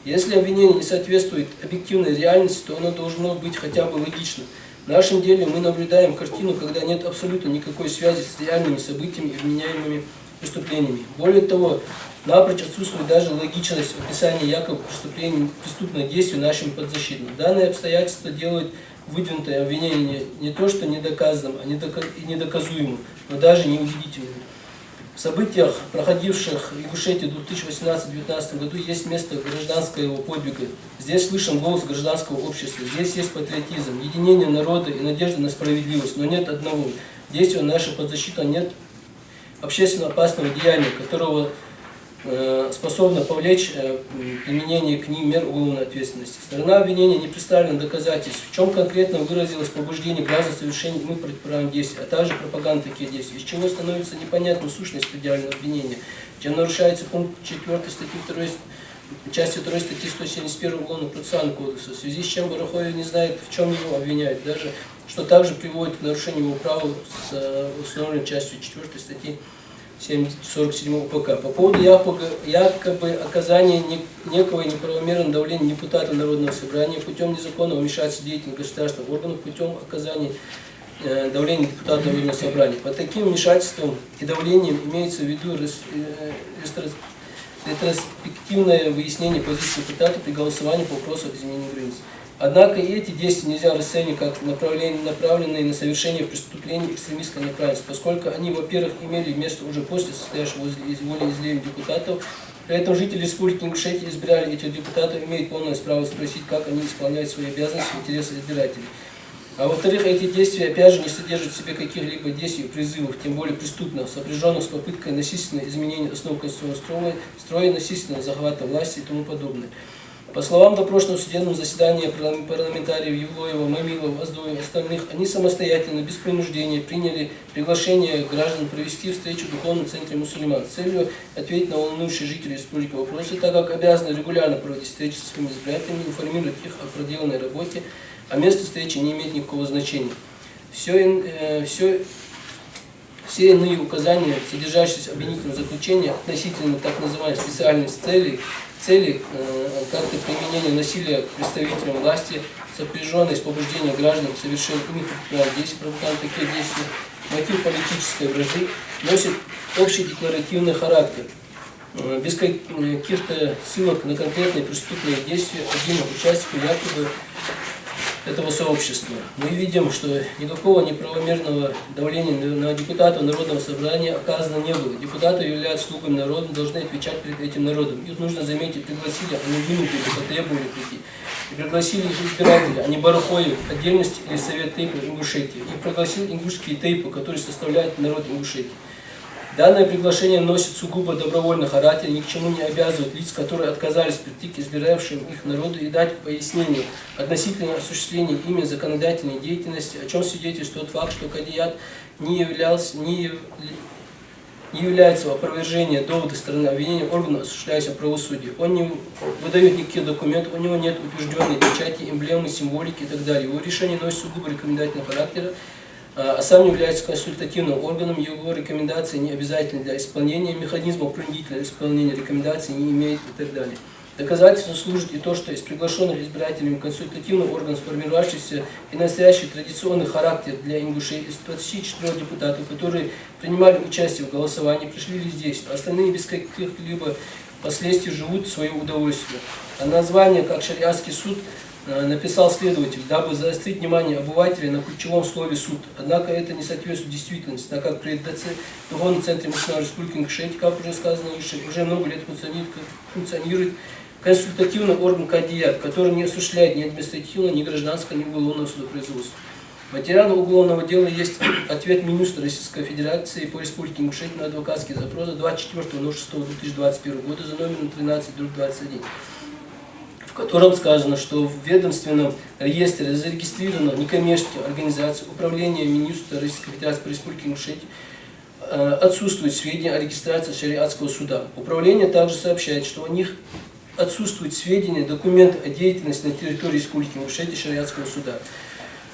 A: Если обвинение не соответствует объективной реальности, то оно должно быть хотя бы логичным. В нашем деле мы наблюдаем картину, когда нет абсолютно никакой связи с реальными событиями и вменяемыми преступлениями. Более того, напрочь отсутствует даже логичность описания якобы преступных действий нашим подзащитным. Данные обстоятельства делают выдвинутое обвинение не то что недоказанным, а и недоказуемым, но даже неубедительным. В событиях, проходивших в Ингушетии в 2018-2019 году, есть место гражданского подвига. Здесь слышен голос гражданского общества, здесь есть патриотизм, единение народа и надежда на справедливость, но нет одного. Действия нашей подзащиты нет общественно опасного деяния, которого способно повлечь применение к ним мер уголовной ответственности. Сторона обвинения не представлена доказательств, в чем конкретно выразилось побуждение граждан совершения иных противоправных действий, а также пропаганда таких действий, из чего становится непонятной сущность предъявленного обвинения, чем нарушается пункт 4 статьи 2, части 2 статьи 171 Уголовного процессуального кодекса, в связи с чем Барахоев не знает, в чем его обвиняют, даже что также приводит к нарушению его права с установленной частью 4 статьи 47 УПК. По поводу якобы оказания некого неправомерного давления депутата Народного собрания путем незаконного вмешательства в деятельность государственных органов, путем оказания давления депутата Народного собрания. По таким вмешательствам и давлениям имеется в виду ретроспективное выяснение позиции депутата при голосовании по вопросу о изменении границ. Однако и эти действия нельзя расценивать как направленные на совершение преступлений экстремистской направленности, поскольку они, во-первых, имели место уже после состоявшего волеизъявления депутатов. При этом жители Республики Ингушетия избирали этих депутатов, имеют полное право спросить, как они исполняют свои обязанности в интересах избирателей. А во-вторых, эти действия, опять же, не содержат в себе каких-либо действий, призывов, тем более преступных, сопряженных с попыткой насильственного изменения основ конституционного строя, насильственного захвата власти и тому подобное. По словам допрошенного в судебном заседании парламентариев Евлоева, Мамилова, Аздоева и остальных, они самостоятельно, без принуждения, приняли приглашение граждан провести встречу в Духовном центре мусульман с целью ответить на волнующие жителей республики вопросы, так как обязаны регулярно проводить встречи со своими избирателями, информировать их о проделанной работе, а место встречи не имеет никакого значения. Все иные указания, содержащиеся в обвинительном заключении относительно так называемой специальной цели как-то применения насилия к представителям власти, сопряженной с побуждением граждан к совершению иных противоправных действий, провокационных таких действий, мотив политической вражды, носит общий декларативный характер, без каких-то ссылок на конкретные преступные действия отдельных участников якобы этого сообщества. Мы видим, что никакого неправомерного давления на депутатов Народного собрания оказано не было. Депутаты являются слугами народа, должны отвечать перед этим народом. Их нужно заметить, пригласили, а не вынутые, потребовали прийти. И пригласили их избиратели, а не Барахоев, отдельности или Совет Тейпа Ингушетии. Их пригласил ингушские Тейпы, которые составляют народ Ингушетии. Данное приглашение носит сугубо добровольный характер, ни к чему не обязывает лиц, которые отказались прийти к избиравшим их народу и дать пояснение относительно осуществления ими законодательной деятельности, о чем свидетельствует тот факт, что кандидат не является опровержением довода стороны обвинения органа, осуществляющего правосудие. Он не выдает никаких документов, у него нет утвержденной печати, эмблемы, символики и так далее. Его решение носит сугубо рекомендательного характера, а сам не является консультативным органом, его рекомендации не обязательны для исполнения, механизмов принудительного исполнения рекомендаций не имеет и так далее. Доказательством служит и то, что из приглашенных избирателями консультативный орган, сформировавшийся и настоящий традиционный характер для Ингушей, из 24 депутатов, которые принимали участие в голосовании, пришли здесь, остальные без каких-либо последствий живут в свое удовольствие. А название, как шариатский суд, написал следователь, дабы заострить внимание обывателей на ключевом слове «суд». Однако это не соответствует действительности, так как при Духовном центре мусульман Республики Ингушетия, как уже сказано выше, уже много лет функционирует консультативный орган кандидат, который не осуществляет ни административного, ни гражданского, ни уголовного судопроизводства. Материалы уголовного дела есть ответ Минюста Российской Федерации по Республике Ингушетия на адвокатский запрос 24.06.2021 года за номером 13/21. В котором сказано, что в ведомственном реестре зарегистрирована некоммерческая организация управления Минюста Российской Федерации по Республике Ингушетия отсутствуют сведения о регистрации шариатского суда. Управление также сообщает, что у них отсутствуют сведения, документы о деятельности на территории Республики Ингушетия шариатского суда.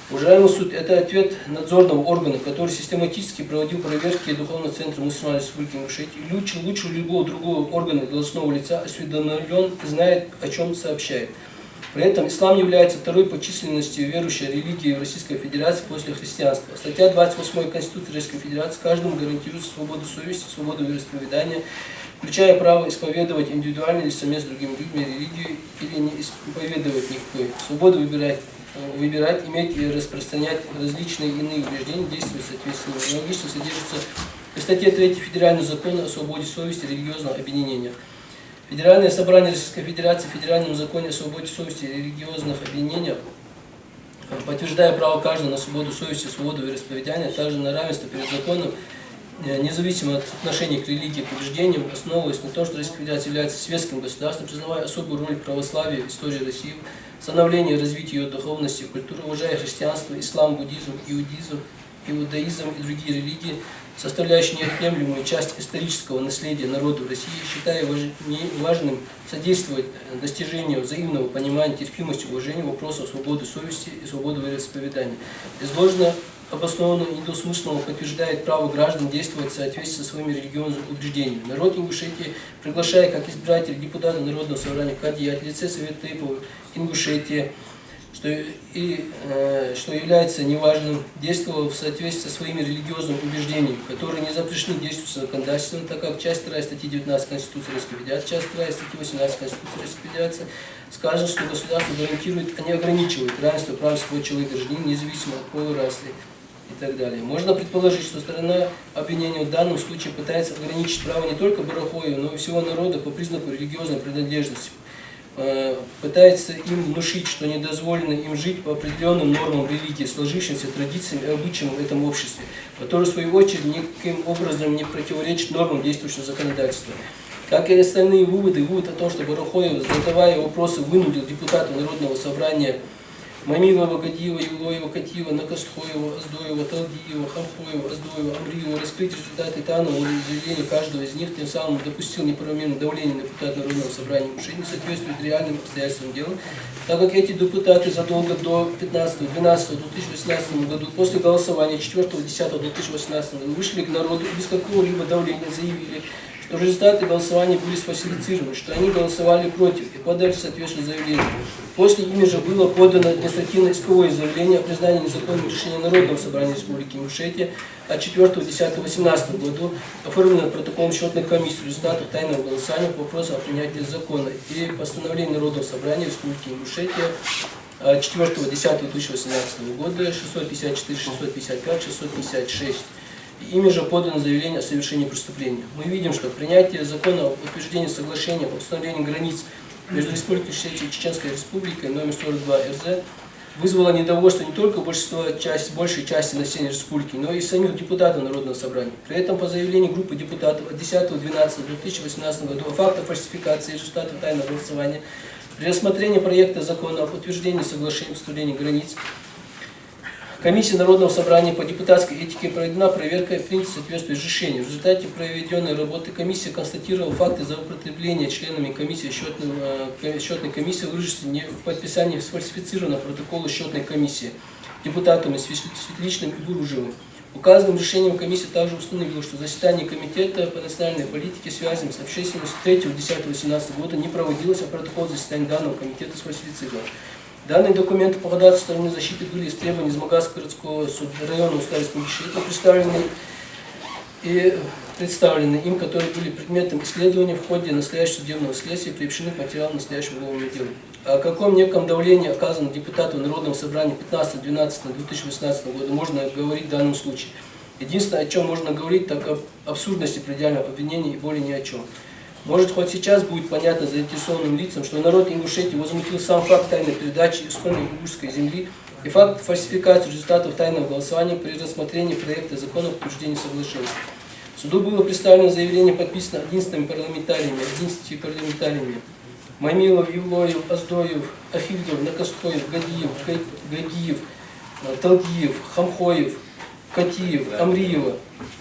A: Уважаемый суд, это ответ надзорного органа, который систематически проводил проверки Духовного центра мусульман Республики Ингушетия. Лучше любого другого органа должностного лица осведомлен и знает, о чем сообщает. При этом ислам является второй по численности верующей религией в Российской Федерации после христианства. Статья 28 Конституции Российской Федерации каждому гарантирует свободу совести, свободу вероисповедания, включая право исповедовать индивидуально или совместно с другими людьми религию или не исповедовать никакой, свободу выбирать, иметь и распространять различные иные убеждения, действовать соответственно. Аналогично содержится в статье 3 Федерального закона о свободе совести и религиозного объединения. Федеральное собрание Российской Федерации в Федеральном законе о свободе совести и религиозных объединениях, подтверждая право каждого на свободу совести, свободу вероисповедания, а также на равенство перед законом, независимо от отношения к религии, к убеждениям, основываясь на том, что Российская Федерация является светским государством, признавая особую роль православия в истории России, становление и развитие ее духовности и культуры, уважая христианство, ислам, буддизм, иудаизм и другие религии, составляющие неотъемлемую часть исторического наследия народа России, считая важным содействовать достижению взаимного понимания, терпимости, уважения вопросов свободы совести и свободы вероисповедания. Изложено обоснованно и недвусмысленно подтверждает право граждан действовать в соответствии со своими религиозными убеждениями. Народ Ингушетии, приглашая как избиратель депутата Народного собрания Кадьи от лица Совета Ингушетии, что является неважным, действовал в соответствии со своими религиозными убеждениями, которые не запрещены действующим законодательством, так как часть 2 статьи 19 Конституции Российской Федерации, часть 2 статьи 18 Конституции Российской Федерации сказано, что государство гарантирует, а не ограничивает равенство прав любого человека, гражданина, независимо от пола, расы и так далее. Можно предположить, что сторона обвинения в данном случае пытается ограничить право не только Барахоева, но и всего народа по признаку религиозной принадлежности. Пытается им внушить, что не дозволено им жить по определенным нормам религии, сложившимся традициям и обычаям в этом обществе, которые в свою очередь никаким образом не противоречат нормам действующего законодательства. Как и остальные выводы, вывод о том, что Барахоев, задавая вопросы, вынудил депутата Народного собрания Мамилова, Гадиева, Юлоева, Катиева, Накостхоева, Аздоева, Талдиева, Хамхоева, Аздоева, Амриева раскрыть результаты данного заявления каждого из них, тем самым допустил неправомерное давление на депутата Народного собрания Ингушетии, соответствует реальным обстоятельствам дела, так как эти депутаты задолго до 15-12-2018 году, после голосования 4-10-2018 года, вышли к народу и без какого-либо давления заявили, что результаты голосования были сфальсифицированы, что они голосовали против и подали соответствующее заявление. После ими же было подано административно-исковое заявление о признании незаконным решения Народного собрания Республики Ингушетия от 4-10-18 году, оформлено протоколом счетной комиссии результатов тайного голосования по вопросу о принятии закона и постановление Народного собрания Республики Ингушетия 4-10-2018 года 654, 655, 656. Ими же подано заявление о совершении преступления. Мы видим, что принятие закона о утверждении соглашения об установлении границ между Республикой Ингушетия и Чеченской Республикой номер 42 РЗ вызвало недовольство не только большей части населения республики, но и самих депутатов Народного собрания. При этом по заявлению группы депутатов от 10.12.2018 года о фактах фальсификации результатов тайного голосования при рассмотрении проекта закона об утверждении соглашения об установлении границ Комиссия Народного собрания по депутатской этике проведена проверка и принято соответствующее решение. В результате проведенной работы комиссия констатировала факты злоупотребления членами комиссии счетной комиссии, выраженные в подписании сфальсифицированного протокола счетной комиссии депутатами Светличным и Буружевым. Указанным решением комиссия также установила, что заседание Комитета по национальной политике, связанным с общественностью 3-10-18 года не проводилось, а протокол заседания данного комитета сфальсифицирован. Данные документы по ходатайству стороны защиты были истребованы из Магаского городского района Уставского Ингушетии, представлены им, которые были предметом исследования в ходе настоящего судебного следствия и приобщены к материалам настоящего уголовного дела. О каком неком давлении оказано депутату Народного собрания 15-12-2018 года можно говорить в данном случае. Единственное, о чем можно говорить, так об абсурдности предельного обвинения и более ни о чем. Может, хоть сейчас будет понятно заинтересованным лицам, что народ Ингушетии возмутил сам факт тайной передачи исконной ингушской земли и факт фальсификации результатов тайного голосования при рассмотрении проекта закона о утверждении соглашения. Суду было представлено заявление, подписано 11 парламентариями, Мамилов, Юлоев, Аздоев, Ахильдов, Накостхоев, Гадиев, Талдиев, Хамхоев, Катиев, Амриева,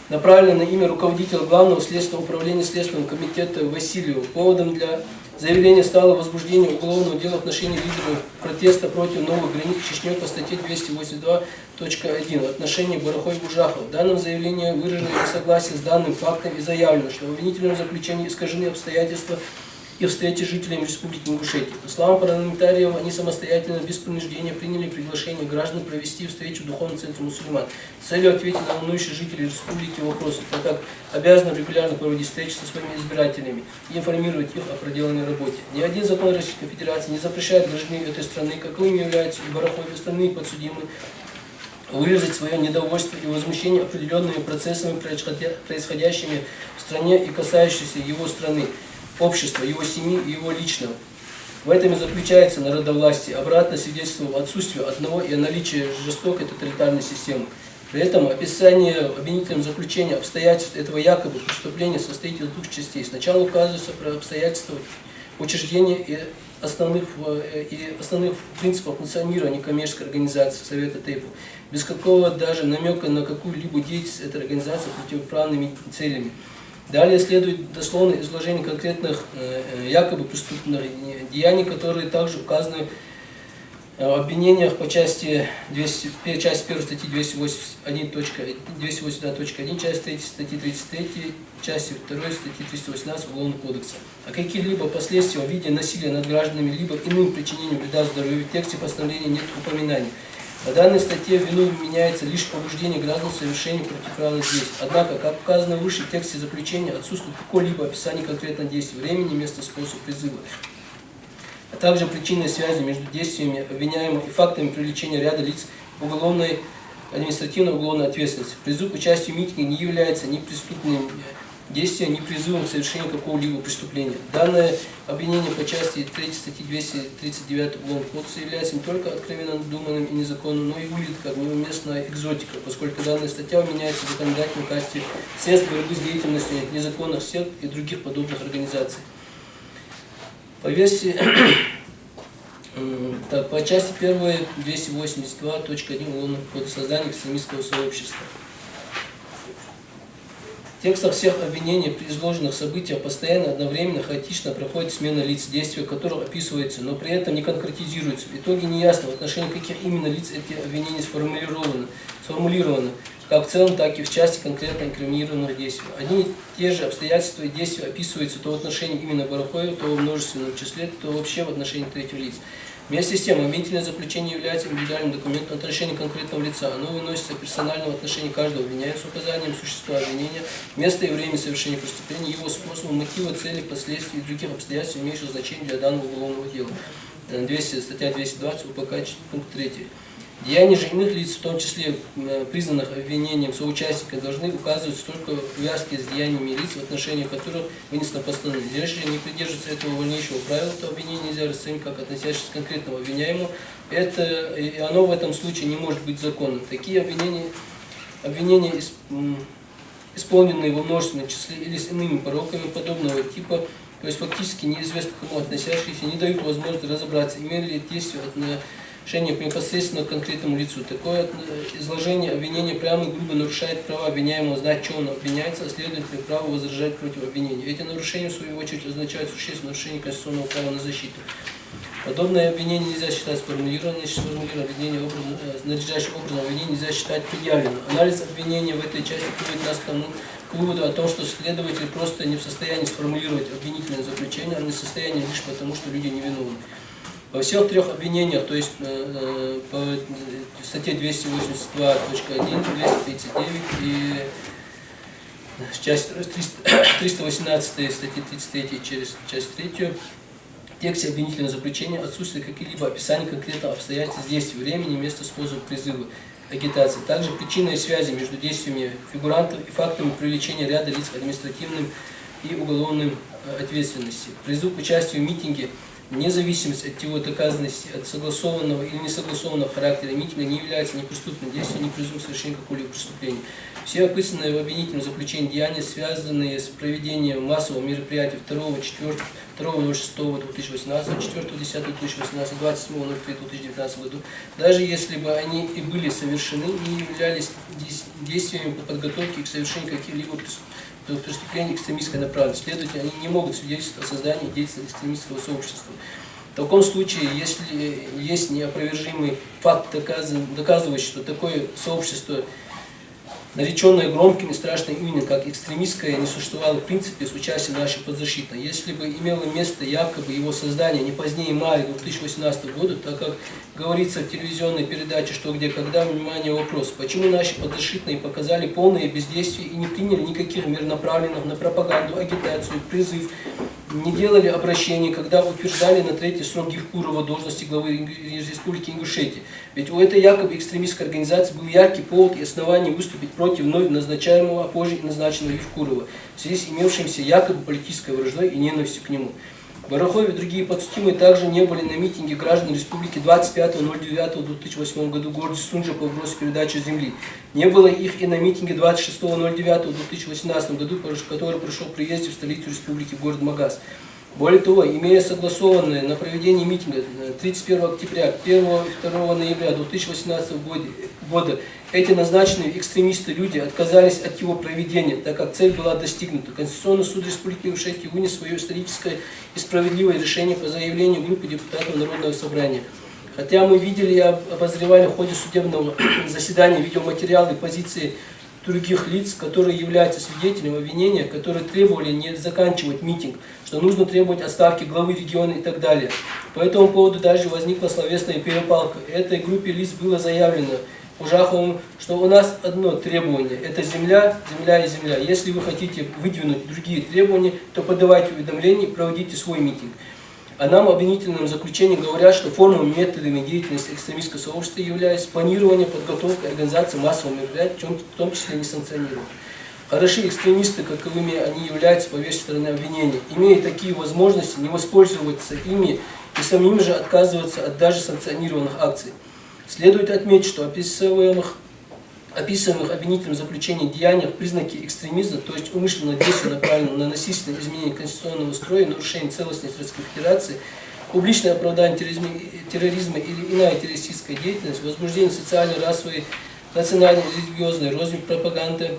A: направлено на имя руководителя Главного следственного управления Следственного комитета Васильева. Поводом для заявления стало возбуждение уголовного дела в отношении лидеров протеста против новых границ Чечни по статье 282.1 в отношении Барахоева-Ужахова. В данном заявлении выражено несогласие с данным фактом и заявлено, что в обвинительном заключении искажены обстоятельства и встречи с жителями Республики Ингушетия. По словам парламентариев, они самостоятельно, без принуждения, приняли приглашение граждан провести встречу в Духовном центре мусульман с целью ответить на волнующие жителей Республики вопросы, так как обязаны регулярно проводить встречи со своими избирателями и информировать их о проделанной работе. Ни один закон Российской Федерации не запрещает гражданам этой страны, каковыми являются и Барахов, и остальные подсудимые, выразить свое недовольство и возмущение определенными процессами, происходящими в стране и касающимися его страны, общества, его семьи и его личного. В этом и заключается народовластие, обратно свидетельство отсутствия одного и наличия жестокой тоталитарной системы. При этом описание обвинительным заключения обстоятельств этого якобы преступления состоит из двух частей. Сначала указывается про обстоятельства учреждения и основных принципов функционирования коммерческой организации Совета ТЭИПу, без какого даже намека на какую-либо деятельность этой организации противоправными целями. Далее следует дословное изложение конкретных якобы преступных деяний, которые также указаны в обвинениях по части 1 статьи 281.1, часть 3 статьи 33, части 2 статьи 318 Уголовного кодекса. А какие-либо последствия в виде насилия над гражданами, либо иным причинением вреда здоровью в тексте постановления нет упоминаний. По данной статье в вину вменяется лишь побуждение граждан к совершению противоправных действий. Однако, как указано выше, в тексте заключения отсутствует какое-либо описание конкретного действия, времени, места, способа призыва, а также причинной связи между действиями обвиняемых и фактами привлечения ряда лиц к уголовной, административно-уголовной ответственности. Призыв к участию в митинге не является ни преступным действием, ни призывом к совершению какого-либо преступления. Данное обвинение по части 3 статьи 239 Уголовного кодекса является не только откровенно надуманным и незаконным, но и выглядит как неуместная экзотика, поскольку данная статья вменяется в законодательном качестве средств борьбы с деятельностью незаконных сект и других подобных организаций. По версии, по части 1 282.1 Уголовного кодекса создания экстремистского сообщества. В текстах всех обвинений при изложенных событиях постоянно, одновременно, хаотично проходит смена лиц, действия которых описываются, но при этом не конкретизируются. В итоге неясно, в отношении каких именно лиц эти обвинения сформулированы, как в целом, так и в части конкретно инкриминированных действий. Одни и те же обстоятельства и действия описываются то в отношении именно Барахоева, то в множественном числе, то вообще в отношении третьих лиц. Вместе с тем, обвинительное заключение является индивидуальным документом в отношении конкретного лица. Оно выносится персонально в отношении каждого обвиняемого с указанием существа обвинения, места и времени совершения преступления, его способа, мотива, цели, последствий и других обстоятельств, имеющих значение для данного уголовного дела. Статья 220 УПК, пункт 3. Деяния же иных лиц, в том числе признанных обвинением соучастника, должны указывать только в увязке с деяниями лиц, в отношении которых вынесено постановление. Если не придерживаться этого важнейшего правила, то обвинение нельзя расценить как относящееся к конкретному обвиняемому. Оно в этом случае не может быть законным. Такие обвинения исполненные во множественном числе или с иными пороками подобного типа, то есть фактически неизвестно к кому относящиеся, не дают возможности разобраться, имели ли действие отношение непосредственно к конкретному лицу. Такое изложение обвинения прямо и грубо нарушает права обвиняемого знать, что он обвиняется, а следовательно право возражать против обвинения. Эти нарушения, в свою очередь, означают существенное нарушение конституционного права на защиту. Подобное обвинение нельзя считать сформулированным, обвинение надлежащим образом обвинение нельзя считать предъявленным. Анализ обвинения в этой части приводит нас к выводу о том, что следователь просто не в состоянии сформулировать обвинительное заключение, а не в состоянии лишь потому, что люди невиновны. Во всех трех обвинениях, то есть по статье 282.1, 239 и часть 318 статьи 33 через часть 3, в тексте обвинительного заключения отсутствует какие-либо описания конкретных обстоятельств действий, времени, места, способа призыва, агитации. Также причинной связи между действиями фигурантов и фактами привлечения ряда лиц к административным и уголовным ответственности. Призыв к участию в митинге, вне зависимости от его доказанности, от согласованного или несогласованного характера митинга не является ни преступным действием, ни призывом к совершению какого-либо преступления. Все описанные в обвинительном заключении деяния, связанные с проведением массового мероприятия 2.06.2018, 4.10.2018, 27.03.2019 году, даже если бы они и были совершены, не являлись действиями по подготовке к совершению каких-либо преступлений экстремистской направленности. Следовательно, они не могут свидетельствовать о создании деятельности экстремистского сообщества. В таком случае, если есть неопровержимый факт, доказывающий, что такое сообщество нареченное громким и страшным именем, как экстремистское, не существовало в принципе с участием нашей подзащитной. Если бы имело место якобы его создание не позднее мая 2018 года, так как говорится в телевизионной передаче «Что, где, когда», внимание, вопрос, почему наши подзащитные показали полное бездействие и не приняли никаких мер, направленных на пропаганду, агитацию, призыв, не делали обращений, когда утверждали на третий срок Евкурова должности главы Республики Ингушетия. Ведь у этой якобы экстремистской организации был яркий повод и основание выступить против вновь назначаемого, а позже и назначенного Евкурова, в связи с имевшимся якобы политической враждой и ненавистью к нему. Барахов и другие подсудимые также не были на митинге граждан Республики 25.09.2008 году в городе Сунжа по вопросу передачи земли. Не было их и на митинге 26.09.2018 году, который прошел при въезде в столицу Республики, город Магаз. Более того, имея согласованное на проведение митинга 31 октября, 1 и 2 ноября 2018 года, эти назначенные экстремисты люди отказались от его проведения, так как цель была достигнута. Конституционный суд Республики Ингушетия вынес свое историческое и справедливое решение по заявлению группы депутатов Народного собрания. Хотя мы видели и обозревали в ходе судебного заседания видеоматериалы и позиции других лиц, которые являются свидетелями обвинения, которые требовали не заканчивать митинг, что нужно требовать отставки главы региона и так далее. По этому поводу даже возникла словесная перепалка. Этой группе лиц было заявлено Ужаховым, что у нас одно требование – это земля, земля и земля. Если вы хотите выдвинуть другие требования, то подавайте уведомления и проводите свой митинг. А нам обвинительным заключением говорят, что формами, методами деятельности экстремистского сообщества является планирование, подготовка, организация массовых мероприятий, в том числе несанкционированных. Хороши экстремисты, каковыми они являются по версии стороны обвинения, имея такие возможности, не воспользоваться ими и самим же отказываться от даже санкционированных акций. Следует отметить, что описываемых обвинительным заключением деяниях признаки экстремизма, то есть умышленное действие, направленное на насильственное изменение конституционного строя, нарушение целостности Российской Федерации, публичное оправдание терроризма или иная террористическая деятельность, возбуждение социальной, расовой, национальной, религиозной, рознь пропаганды,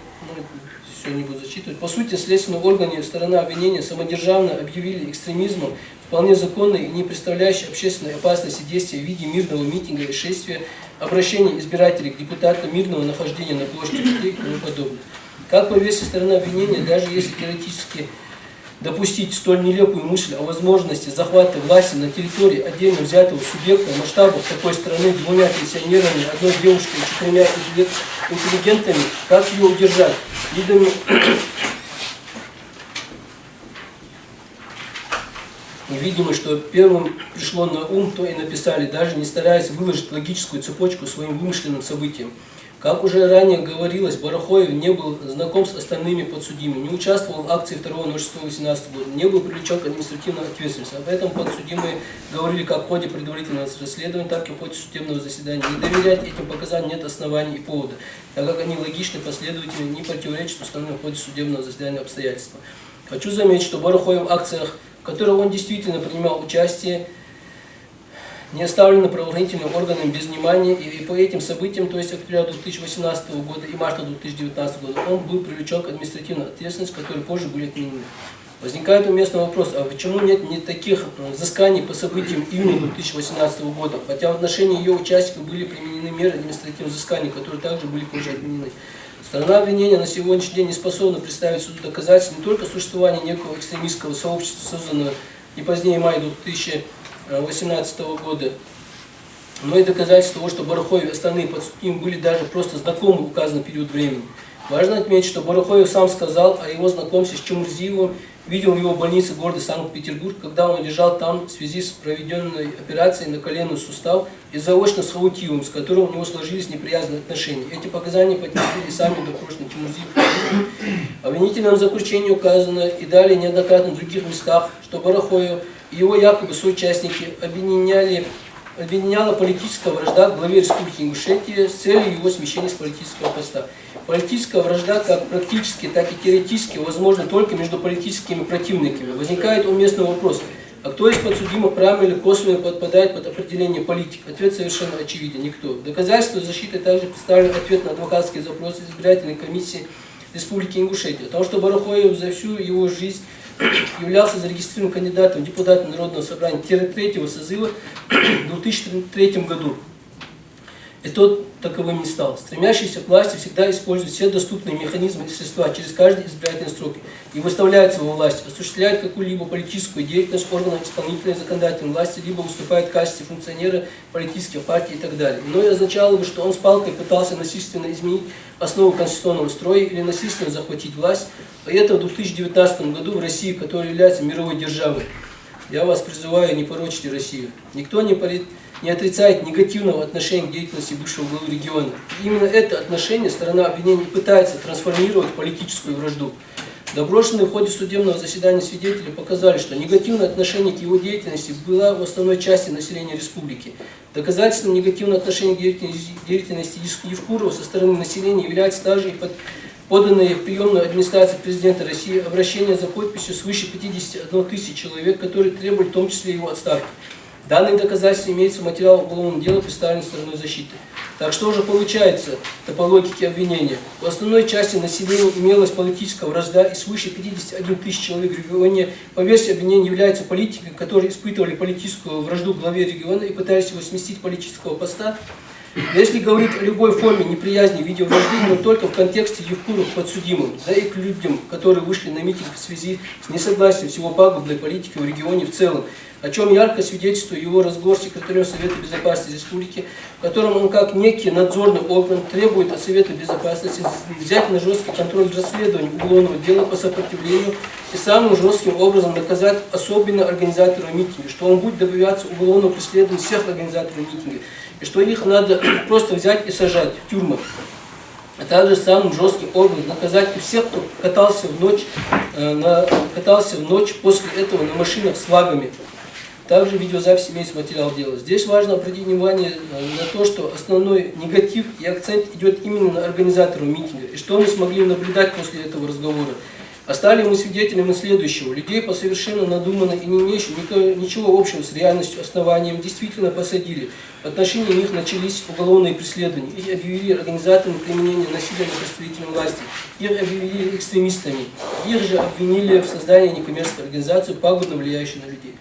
A: все не буду зачитывать. По сути, следственные органы сторона обвинения самодержавно объявили экстремизмом вполне законные и не представляющие общественной опасности действия в виде мирного митинга и шествия, обращения избирателей к депутатам, мирного нахождения на площади и тому подобное. Как по версии стороны обвинения, даже если теоретически допустить столь нелепую мысль о возможности захвата власти на территории отдельно взятого субъекта в масштабах такой страны двумя пенсионерами, одной девушкой и 4 интеллигентами, как ее удержать? Видимо, что первым пришло на ум, то и написали, даже не стараясь выложить логическую цепочку своим вымышленным событиям. Как уже ранее говорилось, Барахоев не был знаком с остальными подсудимыми, не участвовал в акции 2.06.18 года, не был привлечен к административной ответственности. Об этом подсудимые говорили как в ходе предварительного расследования, так и в ходе судебного заседания. Не доверять этим показаниям нет оснований и повода, так как они логичны, последовательны, не противоречат установленным в ходе судебного заседания обстоятельствам. Хочу заметить, что Барахоев в акциях, в которых он действительно принимал участие, не оставлено правоохранительным органам без внимания, и по этим событиям, то есть октября 2018 года и марта 2019 года, он был привлечен к административной ответственности, которые позже были отменены. Возникает уместный вопрос, а почему нет таких взысканий по событиям июня 2018 года, хотя в отношении ее участников были применены меры административных взысканий, которые также были позже отменены. Сторона обвинения на сегодняшний день не способна представить суду доказательств не только существования некого экстремистского сообщества, созданного не позднее мая 2018 года, но и доказательств того, что Барахоев и остальные подсудимые были даже просто знакомы в указанный период времени. Важно отметить, что Барахоев сам сказал о его знакомстве с Чумурзиевым, видел его в больнице города Санкт-Петербург, когда он лежал там в связи с проведенной операцией на коленный сустав, и заочно с Хаутиевым, с которым у него сложились неприязные отношения. Эти показания подтвердили сами допрошенные Чумурзиев. В обвинительном заключении указано и далее неоднократно в других местах, что Барахоев и его якобы соучастники обвиняла политическая вражда к главе Республики Ингушетия с целью его смещения с политического поста. Политическая вражда как практически, так и теоретически возможна только между политическими противниками. Возникает уместный вопрос, а кто из подсудимых прямо или косвенно подпадает под определение политик? Ответ совершенно очевиден – никто. В доказательство защиты также представлен ответ на адвокатские запросы избирательной комиссии Республики Ингушетия. Потому что Барахоев за всю его жизнь являлся зарегистрированным кандидатом в депутаты Народного собрания 3-го созыва в 2003 году. и тот таковым не стал. Стремящиеся к власти всегда используют все доступные механизмы и средства через каждый избирательный срок и выставляются во власть, осуществляют какую-либо политическую деятельность органов исполнительной и законодательной власти, либо выступают в качестве функционера политических партий и так далее. Иное означало бы, что он с палкой пытался насильственно изменить основу конституционного строя или насильственно захватить власть. И это в 2019 году в России, которая является мировой державой. Я вас призываю, не порочьте Россию. Никто не отрицает негативного отношения к деятельности бывшего главы региона. И именно это отношение сторона обвинения пытается трансформировать в политическую вражду. Доброшенные в ходе судебного заседания свидетели показали, что негативное отношение к его деятельности было в основной части населения республики. Доказательством негативного отношения к деятельности Евкурова со стороны населения является также и поданное в приемную администрацию президента России обращение за подписью свыше 51 тысяч человек, которые требовали в том числе его отставки. Данные доказательства имеются в материалах уголовного дела, представленных стороной защиты. Так что же получается, по логике обвинения? В основной части населения имелась политическая вражда, и свыше 51 тысяч человек в регионе, по версии обвинения, являются политиками, которые испытывали политическую вражду к главе региона и пытались его сместить с политического поста. Если говорить о любой форме неприязни в виде вражды, но только в контексте Евкуров подсудимым, да и к людям, которые вышли на митинг в связи с несогласием с его пагубной политикой в регионе в целом, о чем ярко свидетельствует его разговор с секретарем Совета Безопасности Республики, в котором он как некий надзорный орган требует от Совета Безопасности взять на жесткий контроль расследования уголовного дела по сопротивлению и самым жестким образом наказать особенно организаторов митинга, что он будет добиваться уголовного преследования всех организаторов митинга, и что их надо просто взять и сажать в тюрьмы. А также самым жестким образом наказать и всех, кто катался в ночь после этого на машинах с флагами. Также видеозапись имеется материал дела. Здесь важно обратить внимание на то, что основной негатив и акцент идет именно на организаторов митинга. И что мы смогли наблюдать после этого разговора. А стали мы свидетелями следующего. Людей по совершенно надуманной и не имеющим ничего общего с реальностью основанием действительно посадили. В отношении них начались уголовные преследования. Их объявили организаторами применения насилия над представителями власти. Их объявили экстремистами. Их же обвинили в создании некоммерческой организации, пагубно влияющей на людей.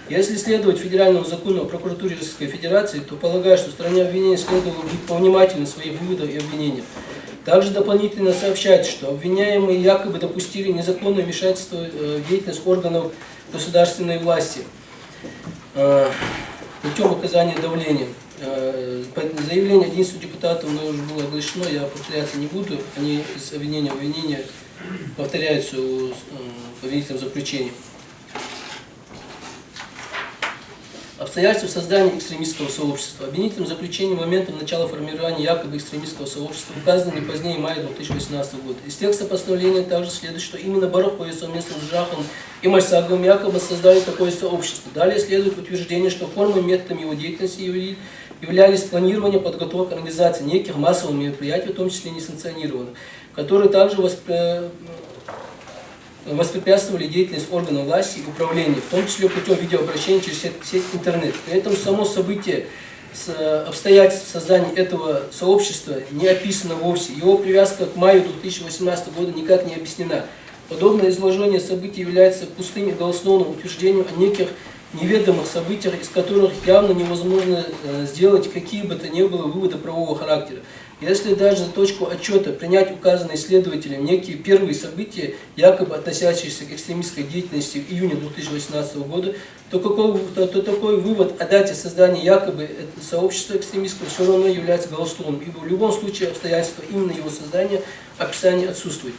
A: Если следовать федеральному закону о прокуратуре Российской Федерации, то полагаю, что стороне обвинения следовало быть повнимательны в своих выводах и обвинениях. Также дополнительно сообщается, что обвиняемые якобы допустили незаконное вмешательство в деятельность органов государственной власти путем оказания давления. Заявление 11 депутатов уже было оглашено, я повторяться не буду, они из обвинения в обвинение повторяются в обвинительном заключении. Обстоятельства создания экстремистского сообщества. Обвинительным заключением моментом начала формирования якобы экстремистского сообщества указано не позднее мая 2018 года. Из текста постановления также следует, что именно Барахой совместно с Жахом и Мальсаговым якобы создали такое сообщество. Далее следует утверждение, что формой и методом его деятельности являлись планирование, подготовка, организация неких массовых мероприятий, в том числе несанкционированных, которые также воспрепятствовали деятельность органов власти и управления, в том числе путем видеообращения через сеть интернет. При этом само событие обстоятельств создания этого сообщества не описано вовсе. Его привязка к маю 2018 года никак не объяснена. Подобное изложение событий является пустым и голословным утверждением о неких неведомых событиях, из которых явно невозможно сделать какие бы то ни было выводы правового характера. Если даже за точку отчета принять указанные исследователям некие первые события, якобы относящиеся к экстремистской деятельности в июне 2018 года, то такой вывод о дате создания якобы сообщества экстремистского все равно является голословным, ибо в любом случае обстоятельства именно его создания описания отсутствует.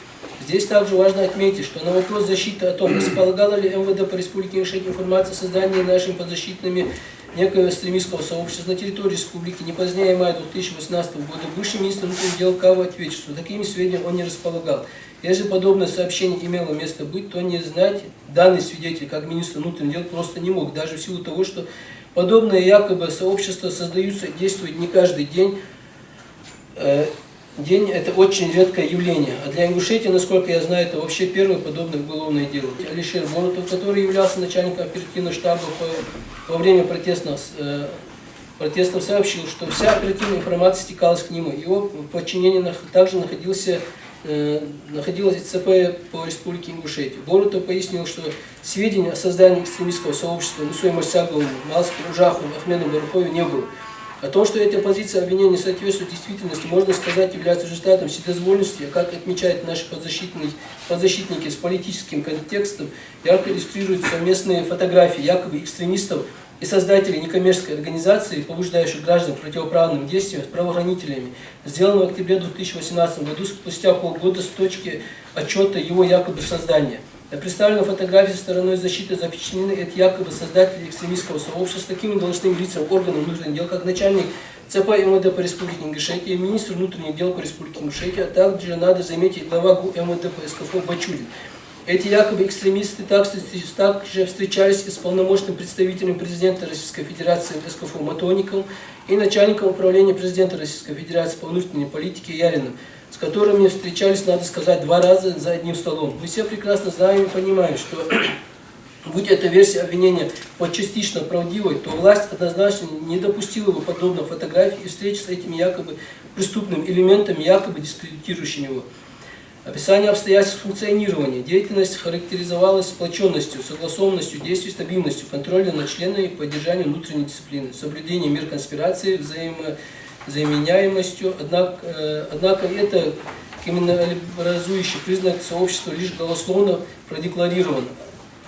A: Здесь также важно отметить, что на вопрос защиты о том, располагало ли МВД по республике решить информацию о создании нашими подзащитными некого экстремистского сообщества на территории республики не позднее мая 2018 года, бывший министр внутренних дел Кава ответил, что такими сведениями он не располагал. Если подобное сообщение имело место быть, то не знать данный свидетель, как министр внутренних дел, просто не мог, даже в силу того, что подобные якобы сообщества создаются и действуют не каждый день. Это очень редкое явление. А для Ингушетии, насколько я знаю, это вообще первое подобное уголовное дело. Алишер Борутов, который являлся начальником оперативного штаба во время протестов, сообщил, что вся оперативная информация стекалась к нему. Его в подчинении также находилось ЦП по республике Ингушетия. Борутов пояснил, что сведений о создании экстремистского сообщества Мусой Мальсаговым, Малским Ужаховым, Ахмеду Барухове не было. О том, что эти позиции обвинения соответствуют действительности, можно сказать, является результатом вседозволенности, как отмечают наши подзащитники с политическим контекстом, ярко иллюстрируют совместные фотографии якобы экстремистов и создателей некоммерческой организации, побуждающих граждан к противоправным действиям с правоохранителями, сделанного в октябре 2018 году спустя полгода с точки отчета его якобы создания. На представленной фотографии стороной защиты запечатлены эти якобы создатели экстремистского сообщества с такими должностными лицами органов внутренних дел, как начальник ЦП МВД по Республике Ингушетия, министр внутренних дел по Республике Ингушетия, а также, надо заметить, глава ГУ МВД по СКФО Бачурин. Эти якобы экстремисты также встречались и с полномочным представителем президента Российской Федерации СКФО Матониковым и начальником управления президента Российской Федерации по внутренней политике Яриным, с которыми встречались, надо сказать, 2 раза за одним столом. Мы все прекрасно знаем и понимаем, что будь эта версия обвинения хоть частично правдивой, то власть однозначно не допустила бы подобных фотографий и встречи с этими якобы преступными элементами, якобы дискредитирующими его. Описание обстоятельств функционирования. Деятельность характеризовалась сплоченностью, согласованностью действий, стабильностью, контролем над членами, поддержанием внутренней дисциплины, соблюдением мер конспирации, взаимозаменяемостью. Однако это криминализующий признак сообщества лишь голословно продекларирован.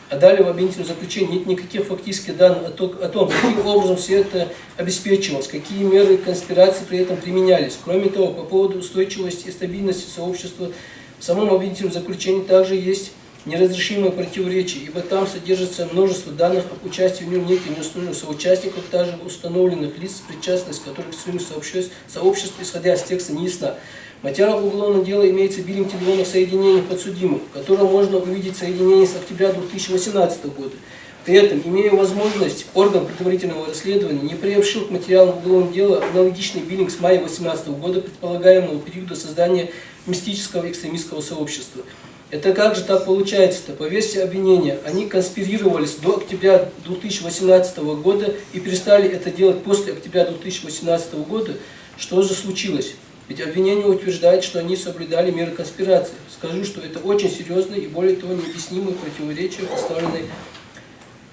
A: А далее в обвинительном заключении нет никаких фактических данных о том, каким образом все это обеспечивалось, какие меры конспирации при этом применялись. Кроме того, по поводу устойчивости и стабильности сообщества в самом обвинительном заключении также есть неразрешимые противоречия, ибо там содержится множество данных об участии в нем неких неустановленных соучастников, также установленных лиц, причастность которых к своему сообществу, исходя из текста, не ясна. В материалах уголовного дела имеется биллинг телефонных соединений подсудимых, в котором можно увидеть соединение с октября 2018 года. При этом, имея возможность, орган предварительного расследования не приобщил к материалам уголовного дела аналогичный биллинг с мая 2018 года, предполагаемого периода создания мистического экстремистского сообщества. Это как же так получается-то? По версии обвинения, они конспирировались до октября 2018 года и перестали это делать после октября 2018 года. Что же случилось? Ведь обвинение утверждает, что они соблюдали меры конспирации. Скажу, что это очень серьезные и более того необъяснимые противоречия, поставленные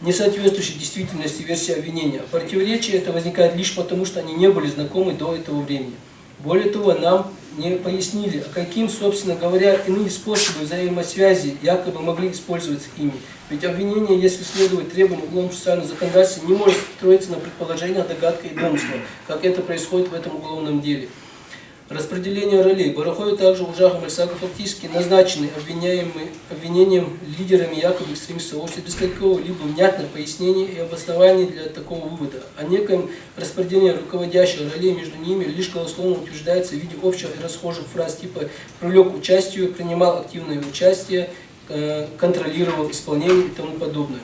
A: несоответствующей действительности версии обвинения. Противоречие это возникает лишь потому, что они не были знакомы до этого времени. Более того, нам не пояснили, а каким, собственно говоря, иные способы взаимосвязи якобы могли использоваться ими. Ведь обвинение, если следовать требованиям уголовно-процессуального законодательства, не может строиться на предположениях, догадках и домыслах, как это происходит в этом уголовном деле. Распределение ролей. Барахой также Ужах и Мальсаков фактически назначены обвинением лидерами якобы экстремистского общества без какого-либо внятных пояснений и обоснований для такого вывода. О некоем распределении руководящих ролей между ними лишь голословно утверждается в виде общих и расхожих фраз типа «привлек к участию», «принимал активное участие», «контролировал исполнение» и тому подобное.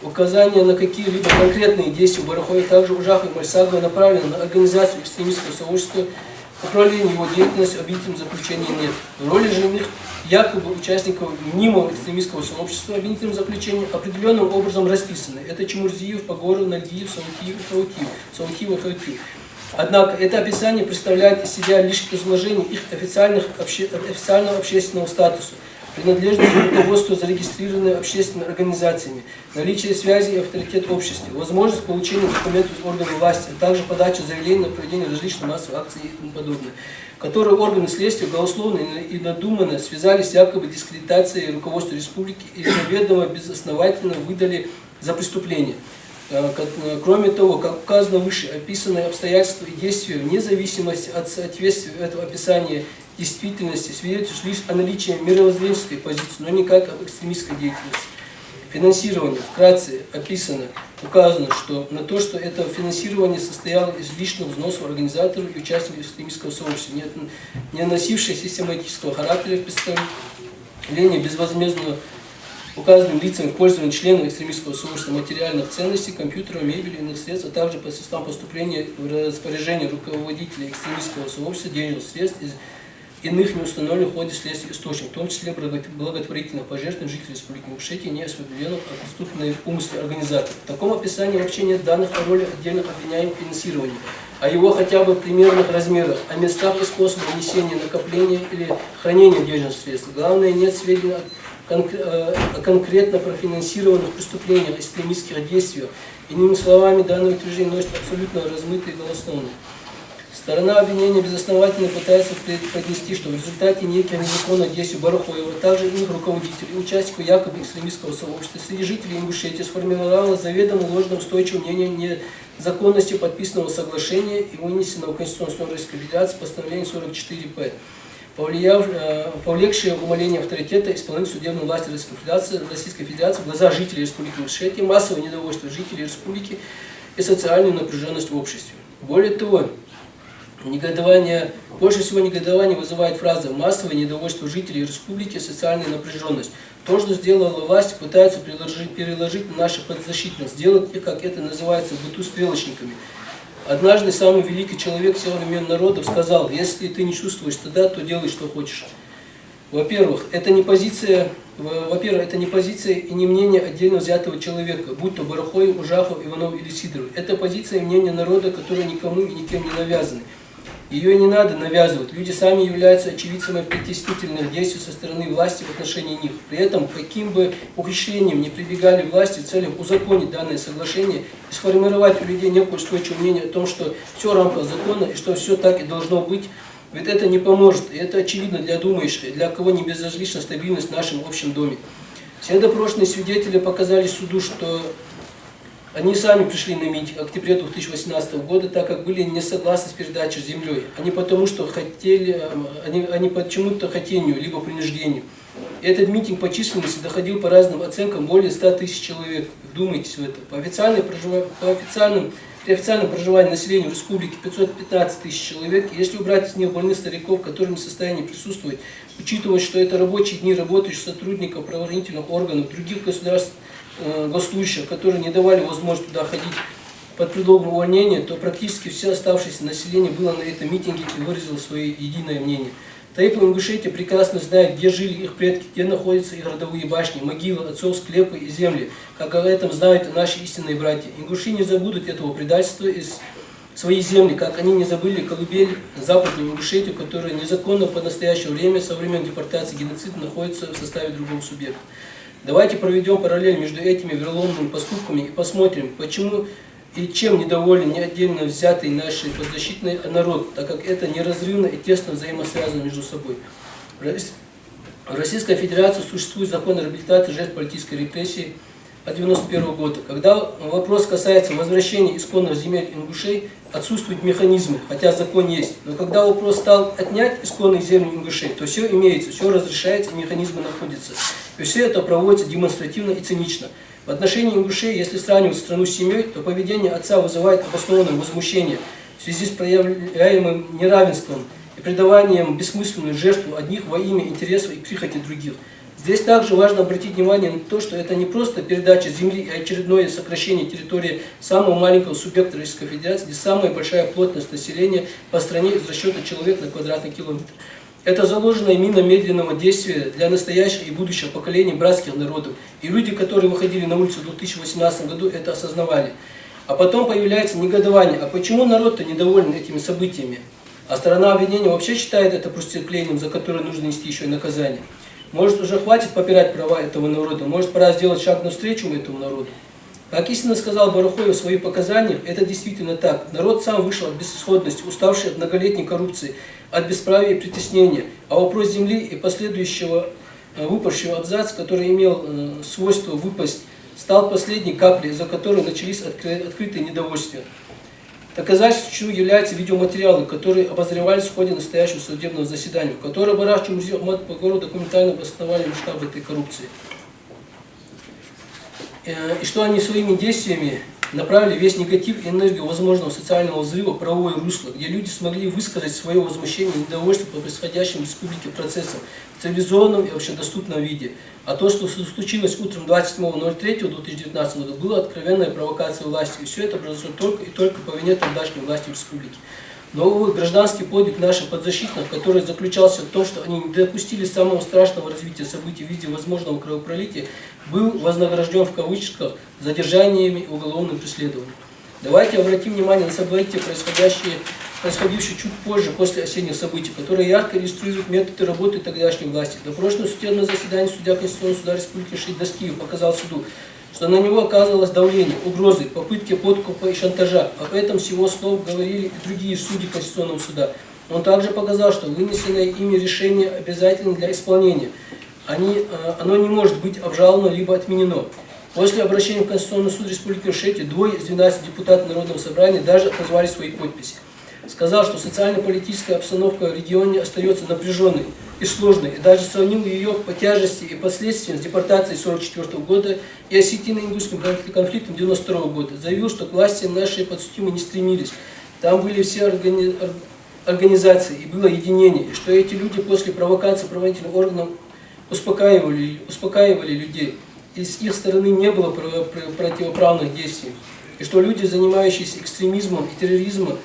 A: Указания на какие-либо конкретные действия Барахой также Ужах и Мальсакова направлены на организацию экстремистского сообщества. Управления его деятельностью обвинительного заключения нет. Роли же них якобы участников мнимого экстремистского сообщества в обвинительном заключении определенным образом расписаны. Это Чемурзиев, Погоров, Нальгиев, Саутиев и Хаутиев. Однако это описание представляет из себя лишь изложение их официального общественного статуса, принадлежность к руководству зарегистрированными общественными организациями, наличие связи и авторитет в обществе, возможность получения документов из органов власти, а также подача заявлений на проведение различных массовых акций и тому подобное, которые органы следствия голословно и надуманно связали с якобы дискредитацией руководства республики и заведомо безосновательно выдали за преступление. Кроме того, как указано выше, описанные обстоятельства и действия вне зависимости от соответствия этого описания действительности свидетельствует лишь о наличии мировоззренческой позиции, но никак об экстремистской деятельности. Финансирование. Вкратце описано, указано, что на то, что это финансирование состояло из личных взносов организаторов и участников экстремистского сообщества, не носившее систематического характера представления безвозмездного указанным лицам в пользовании членов экстремистского сообщества материальных ценностей, компьютеров, мебели, иных средств, а также по средствам поступления в распоряжение руководителей экстремистского сообщества денежных средств из иных неустановленных в ходе следствия источников, в том числе благотворительных пожертвований жителей Республики Ингушетия, не освобожденных от преступной умысле организаторов. В таком описании вообще нет данных о роли отдельных обвиняемых финансирования, о его хотя бы примерных размерах, о местах и способах внесения, накопления или хранения денежных средств. Главное, нет сведений конкретно профинансированных преступлениях, экстремистских действиях. Иными словами, данное утверждение носит абсолютно размытый и голословный. Сторона обвинения безосновательно пытается поднести, что в результате неких незаконных действий Барахоева, также их руководителей, участников якобы экстремистского сообщества, среди жителей Ингушетии сформировало заведомо ложное устойчивое мнение незаконности подписанного соглашения и вынесенного Конституционным судом Российской Федерации постановления 44-П, повлекшее в умаление авторитета исполнительной судебной власти Российской Федерации в глазах жителей Республики Ингушетия, массовое недовольство жителей республики и социальную напряженность в обществе. Более того, больше всего негодование вызывает фраза «массовое недовольство жителей республики, социальная напряженность». То, что сделала власть, пытаются переложить на наших подзащитных, сделать их, как это называется, в быту стрелочниками. Однажды самый великий человек всех времен народов сказал: «Если ты не чувствуешь стыда, то делай, что хочешь». Во-первых, это не позиция и не мнение отдельно взятого человека, будь то Барахоев, Ужахов, Иванов или Сидоров. Это позиция и мнение народа, которые никому и никем не навязаны. Ее и не надо навязывать. Люди сами являются очевидцами притеснительных действий со стороны власти в отношении них. При этом, каким бы ухищрением не прибегали власти в целях узаконить данное соглашение и сформировать у людей некое устойчивое мнение о том, что все в рамках закона и что все так и должно быть, ведь это не поможет. И это очевидно для думающих, для кого не безразлична стабильность в нашем общем доме. Все допрошенные свидетели показали суду, что они сами пришли на митинг в октябре 2018 года, так как были не согласны с передачей землей, а не потому, что хотели, они почему-то хотению, либо принуждению. И этот митинг по численности доходил по разным оценкам более 100 тысяч человек. Вдумайтесь в это. При официальном проживании населения в республике 515 тысяч человек. Если убрать из них больных стариков, которые не в состоянии присутствовать, учитывая, что это рабочие дни работающих сотрудников правоохранительных органов, других государств, госслужащих, которые не давали возможность туда ходить под предлогом увольнения, то практически все оставшееся население было на этом митинге и выразило свое единое мнение. Таипы Ингушетия прекрасно знают, где жили их предки, где находятся их родовые башни, могилы, отцов, склепы и земли, как об этом знают и наши истинные братья. Ингуши не забудут этого предательства из своей земли, как они не забыли колыбель Западную Ингушетию, которая незаконно по настоящее время, со времен депортации геноцида, находится в составе другого субъекта. Давайте проведем параллель между этими вероломными поступками и посмотрим, почему и чем недоволен не отдельно взятый нашей подзащитный народ, так как это неразрывно и тесно взаимосвязано между собой. В Российской Федерации существует закон о реабилитации жертв политической репрессии от 1991 года. Когда вопрос касается возвращения исконных земель ингушей, отсутствуют механизмы, хотя закон есть. Но когда вопрос стал отнять исконные земли ингушей, то все имеется, все разрешается, механизмы находятся. И все это проводится демонстративно и цинично. В отношении ингушей, если сравнивать страну с семьей, то поведение отца вызывает обоснованное возмущение в связи с проявляемым неравенством и придаванием бессмысленную жертву одних во имя интересов и прихоти других. Здесь также важно обратить внимание на то, что это не просто передача земли и очередное сокращение территории самого маленького субъекта Российской Федерации, где самая большая плотность населения по стране из расчета человек на квадратный километр. Это заложенная мина медленного действия для настоящих и будущих поколений братских народов. И люди, которые выходили на улицу в 2018 году, это осознавали. А потом появляется негодование. А почему народ-то недоволен этими событиями? А сторона обвинения вообще считает это преступлением, за которое нужно нести еще и наказание. Может, уже хватит попирать права этого народа, может, пора сделать шаг навстречу этому народу. Как истинно сказал Барахоев в своих показаниях, это действительно так. Народ сам вышел от безысходности, уставший от многолетней коррупции, от бесправия и притеснения. А вопрос земли и последующего выпавшего абзаца, который имел свойство выпасть, стал последней каплей, за которой начались открытые недовольствия. Доказательством чему являются видеоматериалы, которые обозревались в ходе настоящего судебного заседания, в котором Барахчий музей Ахмад Багоров документально обосновали масштабы этой коррупции. И что они своими действиями направили весь негатив и энергию возможного социального взрыва в правовое русло, где люди смогли высказать свое возмущение и недовольство по происходящим в республике процессам в цивилизованном и общедоступном виде. А то, что случилось утром 27.03.2019 года, было откровенная провокация власти. И все это произошло только и только по вине тогдашней власти в республике. Но, увы, гражданский подвиг наших подзащитных, который заключался в том, что они не допустили самого страшного развития событий в виде возможного кровопролития, был вознагражден в кавычках задержаниями и уголовным преследованием. Давайте обратим внимание на события, происходящие происходивший чуть позже, после осенних событий, которые ярко иллюстрируют методы работы тогдашней власти. На прошлом судебном заседании судья Конституционного суда Республики Шейх Даскиев показал суду, что на него оказывалось давление, угрозы, попытки подкупа и шантажа. Об этом с его слов говорили и другие судьи Конституционного суда. Он также показал, что вынесенное ими решение обязательно для исполнения. Оно не может быть обжаловано либо отменено. После обращения в Конституционный суд Республики Ингушетия 2 из 12 депутатов Народного собрания даже отозвали свои подписи. Сказал, что социально-политическая обстановка в регионе остается напряженной и сложной, и даже сравнил ее по тяжести и последствиям с депортацией 1944 года и осетино-ингушским конфликтом 1992 года. Заявил, что к власти наши подсудимые не стремились. Там были все организации и было единение, и что эти люди после провокации правоохранительных органов успокаивали людей, и с их стороны не было противоправных действий, и что люди, занимающиеся экстремизмом и терроризмом,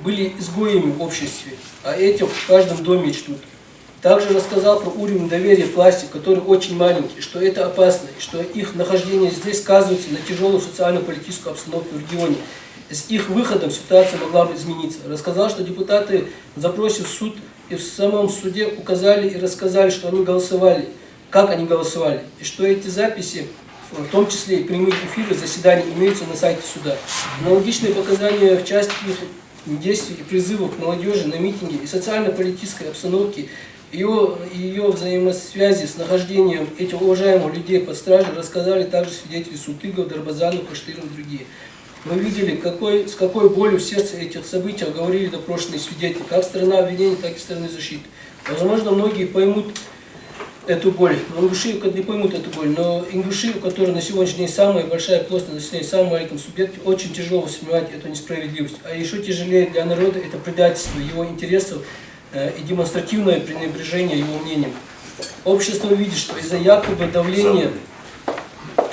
A: были изгоями в обществе, а этих в каждом доме чтут. Также рассказал про уровень доверия к власти, который очень маленький, что это опасно, и что их нахождение здесь сказывается на тяжелую социально-политическую обстановку в регионе. С их выходом ситуация могла бы измениться. Рассказал, что депутаты в запросе в суд и в самом суде указали и рассказали, что они голосовали, как они голосовали, и что эти записи, в том числе и прямые эфиры заседаний, имеются на сайте суда. Аналогичные показания в части их действий и призывов к молодежи на митинге и социально-политической обстановке, ее взаимосвязи с нахождением этих уважаемых людей под стражей рассказали также свидетели Сутыгов, Дарбазанов, Хаштыров и другие. Мы видели, с какой болью в сердце этих событий говорили допрошенные свидетели, как сторона обвинения, так и сторона защиты. Возможно, многие поймут эту боль, но ингуши не поймут эту боль, но ингуши, у которых на сегодняшний день самая большая плотность населения, самый маленький субъект, очень тяжело воспринимать эту несправедливость. А еще тяжелее для народа это предательство его интересов и демонстративное пренебрежение его мнением. Общество видит, что из-за якобы давления,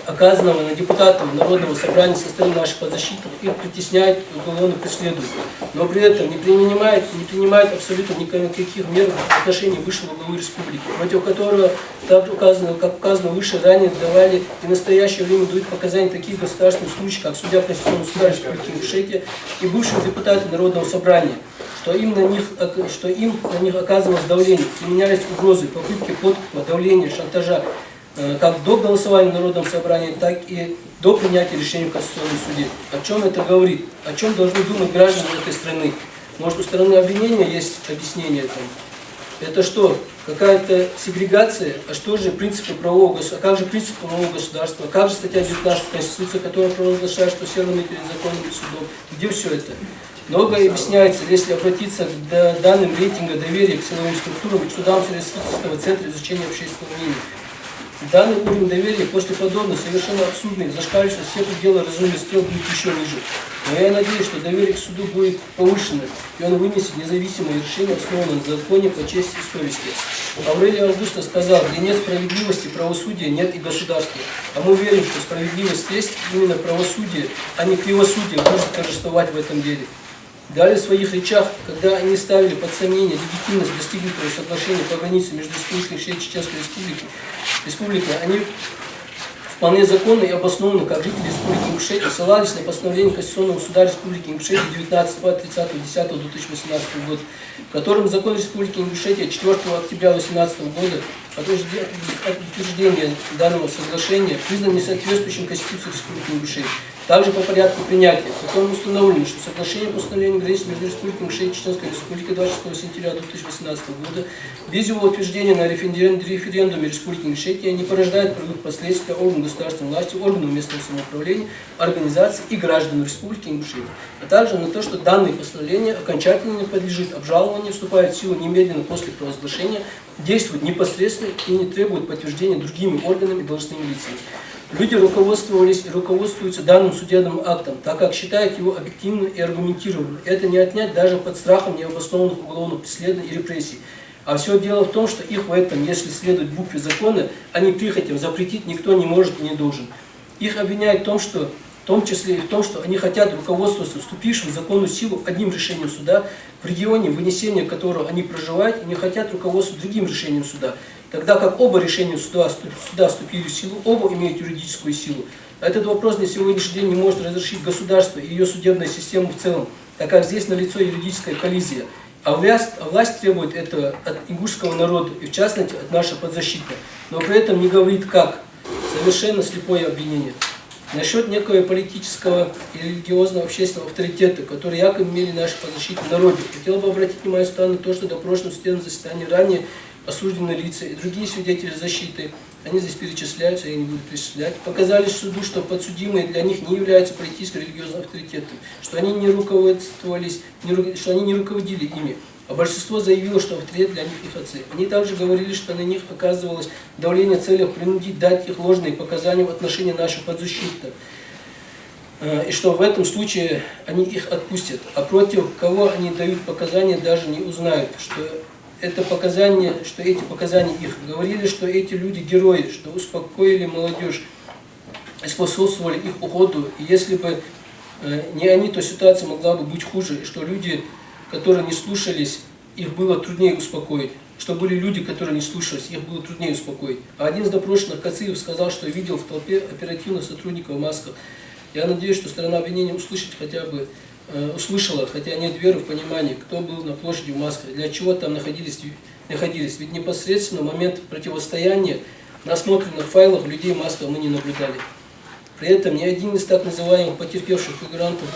A: оказанного на депутатов Народного собрания со стороны наших подзащитных, их притесняют и уголовно преследуют, но при этом не принимает абсолютно никаких мер в отношении высшего главы республики, против которого, как указано выше, ранее давали и в настоящее время дают показания таких государственных случаев, как судья Конституционного суда Республики Ингушетия и бывшие депутаты Народного собрания, что им на них оказывалось давление, применялись угрозы, попытки подкупа, давления, шантажа, как до голосования в Народном собрании, так и до принятия решения в Конституционном суде. О чем это говорит? О чем должны думать граждане этой страны? Может, у стороны обвинения есть объяснение этому? Это что? Какая-то сегрегация? А что же принципы правового государства? А как же принцип правового государства? Как же статья 19 Конституции, которая провозглашает, что все равны перед законом и судом? Где все это? Многое объясняется, если обратиться к данным рейтинга доверия к силовым структурам и к судам Всероссийского центра изучения общественного мнения. Данный уровень доверия после подобных совершенно абсурдных, зашкаливающих все пределы разумных стрел будет еще ниже. Но я надеюсь, что доверие к суду будет повышено, и он вынесет независимое решение, основанное на законе по чести и совести. Аврелий Августа сказал: где нет справедливости, правосудия, нет и государства. А мы верим, что справедливость есть именно правосудие, а не кривосудие может торжествовать в этом деле. Далее в своих речах, когда они ставили под сомнение легитимность достигнутого соглашения по границе между Республикой Ингушетия и Чеченской Республикой, они вполне законно и обоснованно, как жители Республики Ингушетия, ссылались на постановление Конституционного суда Республики Ингушетия 19.30.10.2018 года, в котором закон Республики Ингушетия 4 октября 2018 года от утверждения данного соглашения признан несоответствующим Конституции Республики Ингушетия. Также по порядку принятия. Потом установлено, что соглашение по установлению границ между Республикой Ингушетия и Чеченской Республикой 26 сентября 2018 года без его утверждения на референдуме Республики Ингушетия не порождает прямых последствий для органов государственной власти, органов местного самоуправления, организаций и граждан Республики Ингушетия, а также на то, что данное постановление окончательно не подлежит обжалованию, вступает в силу немедленно после провозглашения, действует непосредственно и не требует подтверждения другими органами и должностными лицами. Люди руководствовались и руководствуются данным судебным актом, так как считают его объективным и аргументированным. Это не отнять даже под страхом необоснованных уголовных преследований и репрессий. А все дело в том, что их в этом, если следовать букве закона, а не прихотям, запретить никто не может и не должен. Их обвиняют в том числе и в том, что они хотят руководствоваться вступившим в законную силу одним решением суда в регионе, вынесения которого они проживают, и не хотят руководствоваться другим решением суда. Тогда как оба решения суда вступили в силу, оба имеют юридическую силу. Этот вопрос на сегодняшний день не может разрешить государство и ее судебная система в целом, так как здесь налицо юридическая коллизия. А власть требует это от ингушского народа, и в частности от нашего подзащитного, но при этом не говорит как. Совершенно слепое обвинение. Насчет некого политического и религиозного общественного авторитета, который якобы имели наши подзащитные народы, хотел бы обратить внимание на то, что допрошенные в судебном заседании ранее осужденные лица и другие свидетели защиты, они здесь перечисляются, я не буду перечислять, показали суду, что подсудимые для них не являются политическо-религиозным авторитетом, что они не руководствовались, что они не руководили ими. А большинство заявило, что авторитет для них их отцы. Они также говорили, что на них оказывалось давление в целях принудить дать их ложные показания в отношении наших подзащитных. И что в этом случае они их отпустят. А против кого они дают показания, даже не узнают. Что эти показания их. Говорили, что эти люди герои, что успокоили молодежь и способствовали их уходу. И если бы не они, то ситуация могла бы быть хуже. И что люди, которые не слушались, их было труднее успокоить. Что были люди, которые не слушались, их было труднее успокоить. А один из допрошенных, Кациев, сказал, что видел в толпе оперативных сотрудников в масках. Я надеюсь, что сторона обвинения услышала, хотя нет веры в понимание, кто был на площади в масках, для чего там находились. Ведь непосредственно в момент противостояния на осмотренных файлах людей в масках мы не наблюдали. При этом ни один из так называемых потерпевших фигурантов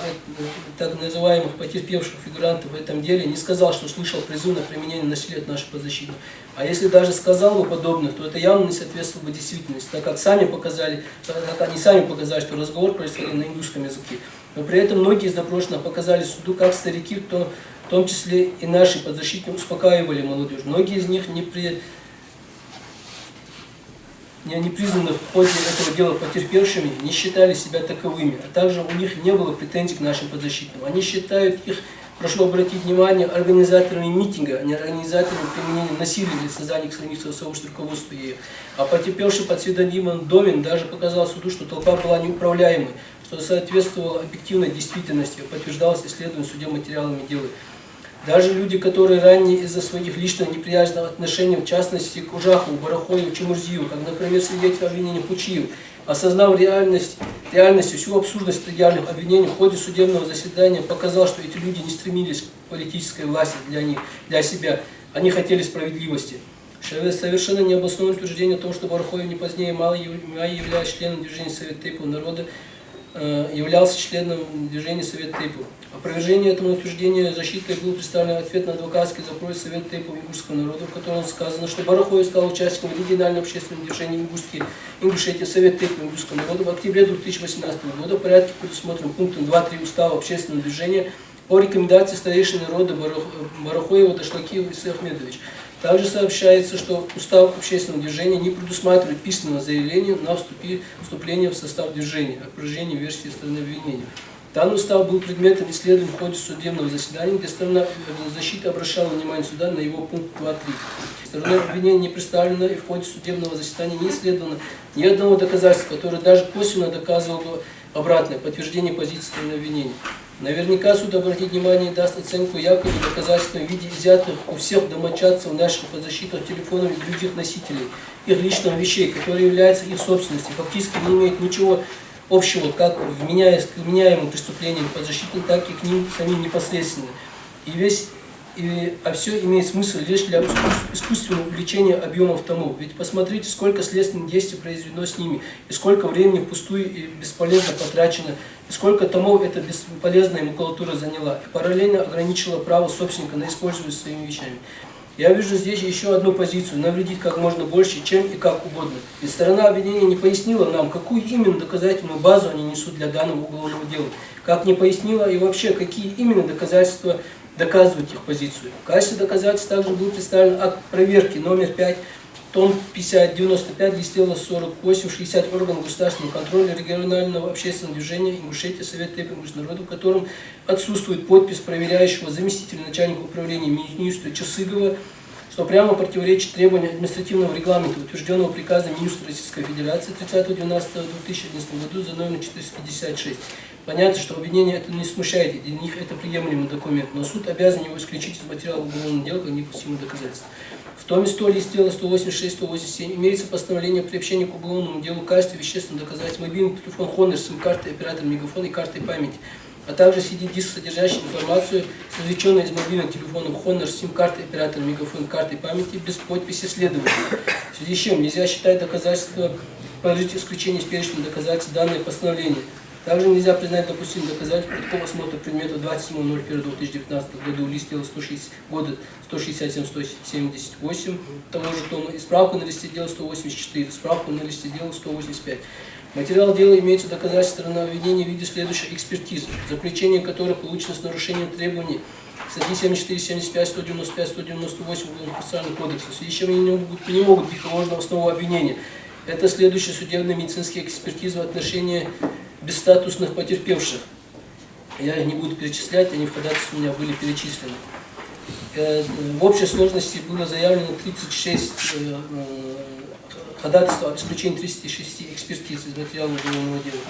A: в этом деле не сказал, что слышал призыв на применение насилия от наших подзащитных. А если даже сказал бы подобное, то это явно не соответствовало бы действительности, так как они сами показали, что разговор происходил на индусском языке. Но при этом многие из допрошенных показали суду, как старики, в том числе и наши подзащитные, успокаивали молодежь. Многие из них не признаны в ходе этого дела потерпевшими, не считали себя таковыми, а также у них не было претензий к нашим подзащитным. Они считают их, прошу обратить внимание, организаторами митинга, а не организаторами применения насилия или создания экстремистского сообщества руководства ею. А потерпевший под псевдонимом Довин даже показал суду, что толпа была неуправляемой, что соответствовало объективной действительности, подтверждалось исследованием судебными материалами дела. Даже люди, которые ранее из-за своих личных неприязненных отношений, в частности к Ужахову, Барахоеву, Чемурзиеву, как, например, свидетель обвинения Пучиев, осознав реальность всю абсурдность предъявленных обвинений в ходе судебного заседания, показал, что эти люди не стремились к политической власти для себя, они хотели справедливости. Совершенно необоснованное утверждение о том, что Барахоев не позднее мая являясь членом движения Совет Тейпов народа, являлся членом движения Совет Тейпов. Опровержение этому утверждению защитой был представлен ответ на адвокатский запрос Совет Тейпов ингушского народа, в котором сказано, что Барахоев стал участником регионального общественного движения Ингушетия Совет Тейпов ингушского народа в октябре 2018 года в порядке, предусмотренном пунктом 2.3 Устава общественного движения по рекомендации старейшины народа Барахоева Дашлакиева Иса Ахмедович. Также сообщается, что устав общественного движения не предусматривает письменного заявления на вступление в состав движения, опровержение версии стороны обвинения. Данный устав был предметом исследования в ходе судебного заседания, где сторона защиты обращала внимание суда на его пункт 2.3. Сторона обвинения не представлена и в ходе судебного заседания не исследовано ни одного доказательства, которое даже косвенно доказывало бы обратное подтверждение позиции стороны обвинения. Наверняка суд обратит внимание и даст оценку якобы доказательствам в виде изъятых у всех домочадцев наших подзащитных телефонов и других носителей их личных вещей, которые являются их собственностью, фактически не имеют ничего общего как к вменяемым преступлениям подзащитным, так и к ним самим непосредственно. А все имеет смысл лишь для искусственного увеличения объемов томов. Ведь посмотрите, сколько следственных действий произведено с ними, и сколько времени впустую и бесполезно потрачено, и сколько томов эта бесполезная макулатура заняла, и параллельно ограничила право собственника на использование своими вещами. Я вижу здесь еще одну позицию – навредить как можно больше, чем и как угодно. Ведь сторона обвинения не пояснила нам, какую именно доказательную базу они несут для данного уголовного дела, как не пояснила и вообще, какие именно доказательства доказывают их позицию. В качестве доказательств также был представлен акт проверки номер 5, том 50-95, листела 48-60 органов государственного контроля регионального общественного движения Ингушетия Совет Тейпов народа, в котором отсутствует подпись проверяющего заместителя начальника управления министра Часыгова, что прямо противоречит требованиям административного регламента, утвержденного приказом министра Российской Федерации 30.12.2011 году за номером 456. Понятно, что обвинение это не смущает, и для них это приемлемый документ, но суд обязан его исключить из материала уголовного дела как непустимое доказательство. В томе 100 листела 186-187 имеется постановление о приобщении к уголовному делу в качестве вещественного доказательства мобильный телефон Honor с сим-картой, оператор мегафона и картой памяти. а также CD-диск, содержащий информацию, извлеченную из мобильных телефонов Honor, сим-карты оператора Мегафон, карты памяти без подписи следователя. В связи с чем нельзя считать доказательства положить исключение из перечня доказательств данное постановление. Также нельзя признать допустимым доказательств протокола осмотра предметов 27.01.2019 году, лист дела 167-178 того же тома, и справку на листе дела 184, справку на листе дела 185. Материал дела имеется доказательства стороны обвинения в виде следующей экспертизы, заключение которой получено с нарушением требований статьи 74, 75, 195, 198 Уголовно-процессуального кодекса, в связи с чем они не могут быть положены в основу обвинения. Это следующая судебная медицинская экспертиза в отношении бесстатусных потерпевших. Я их не буду перечислять, они в ходатайстве у меня были перечислены. В общей сложности было заявлено 36 ходатайств об исключении 36 экспертиз из материала уголовного дела.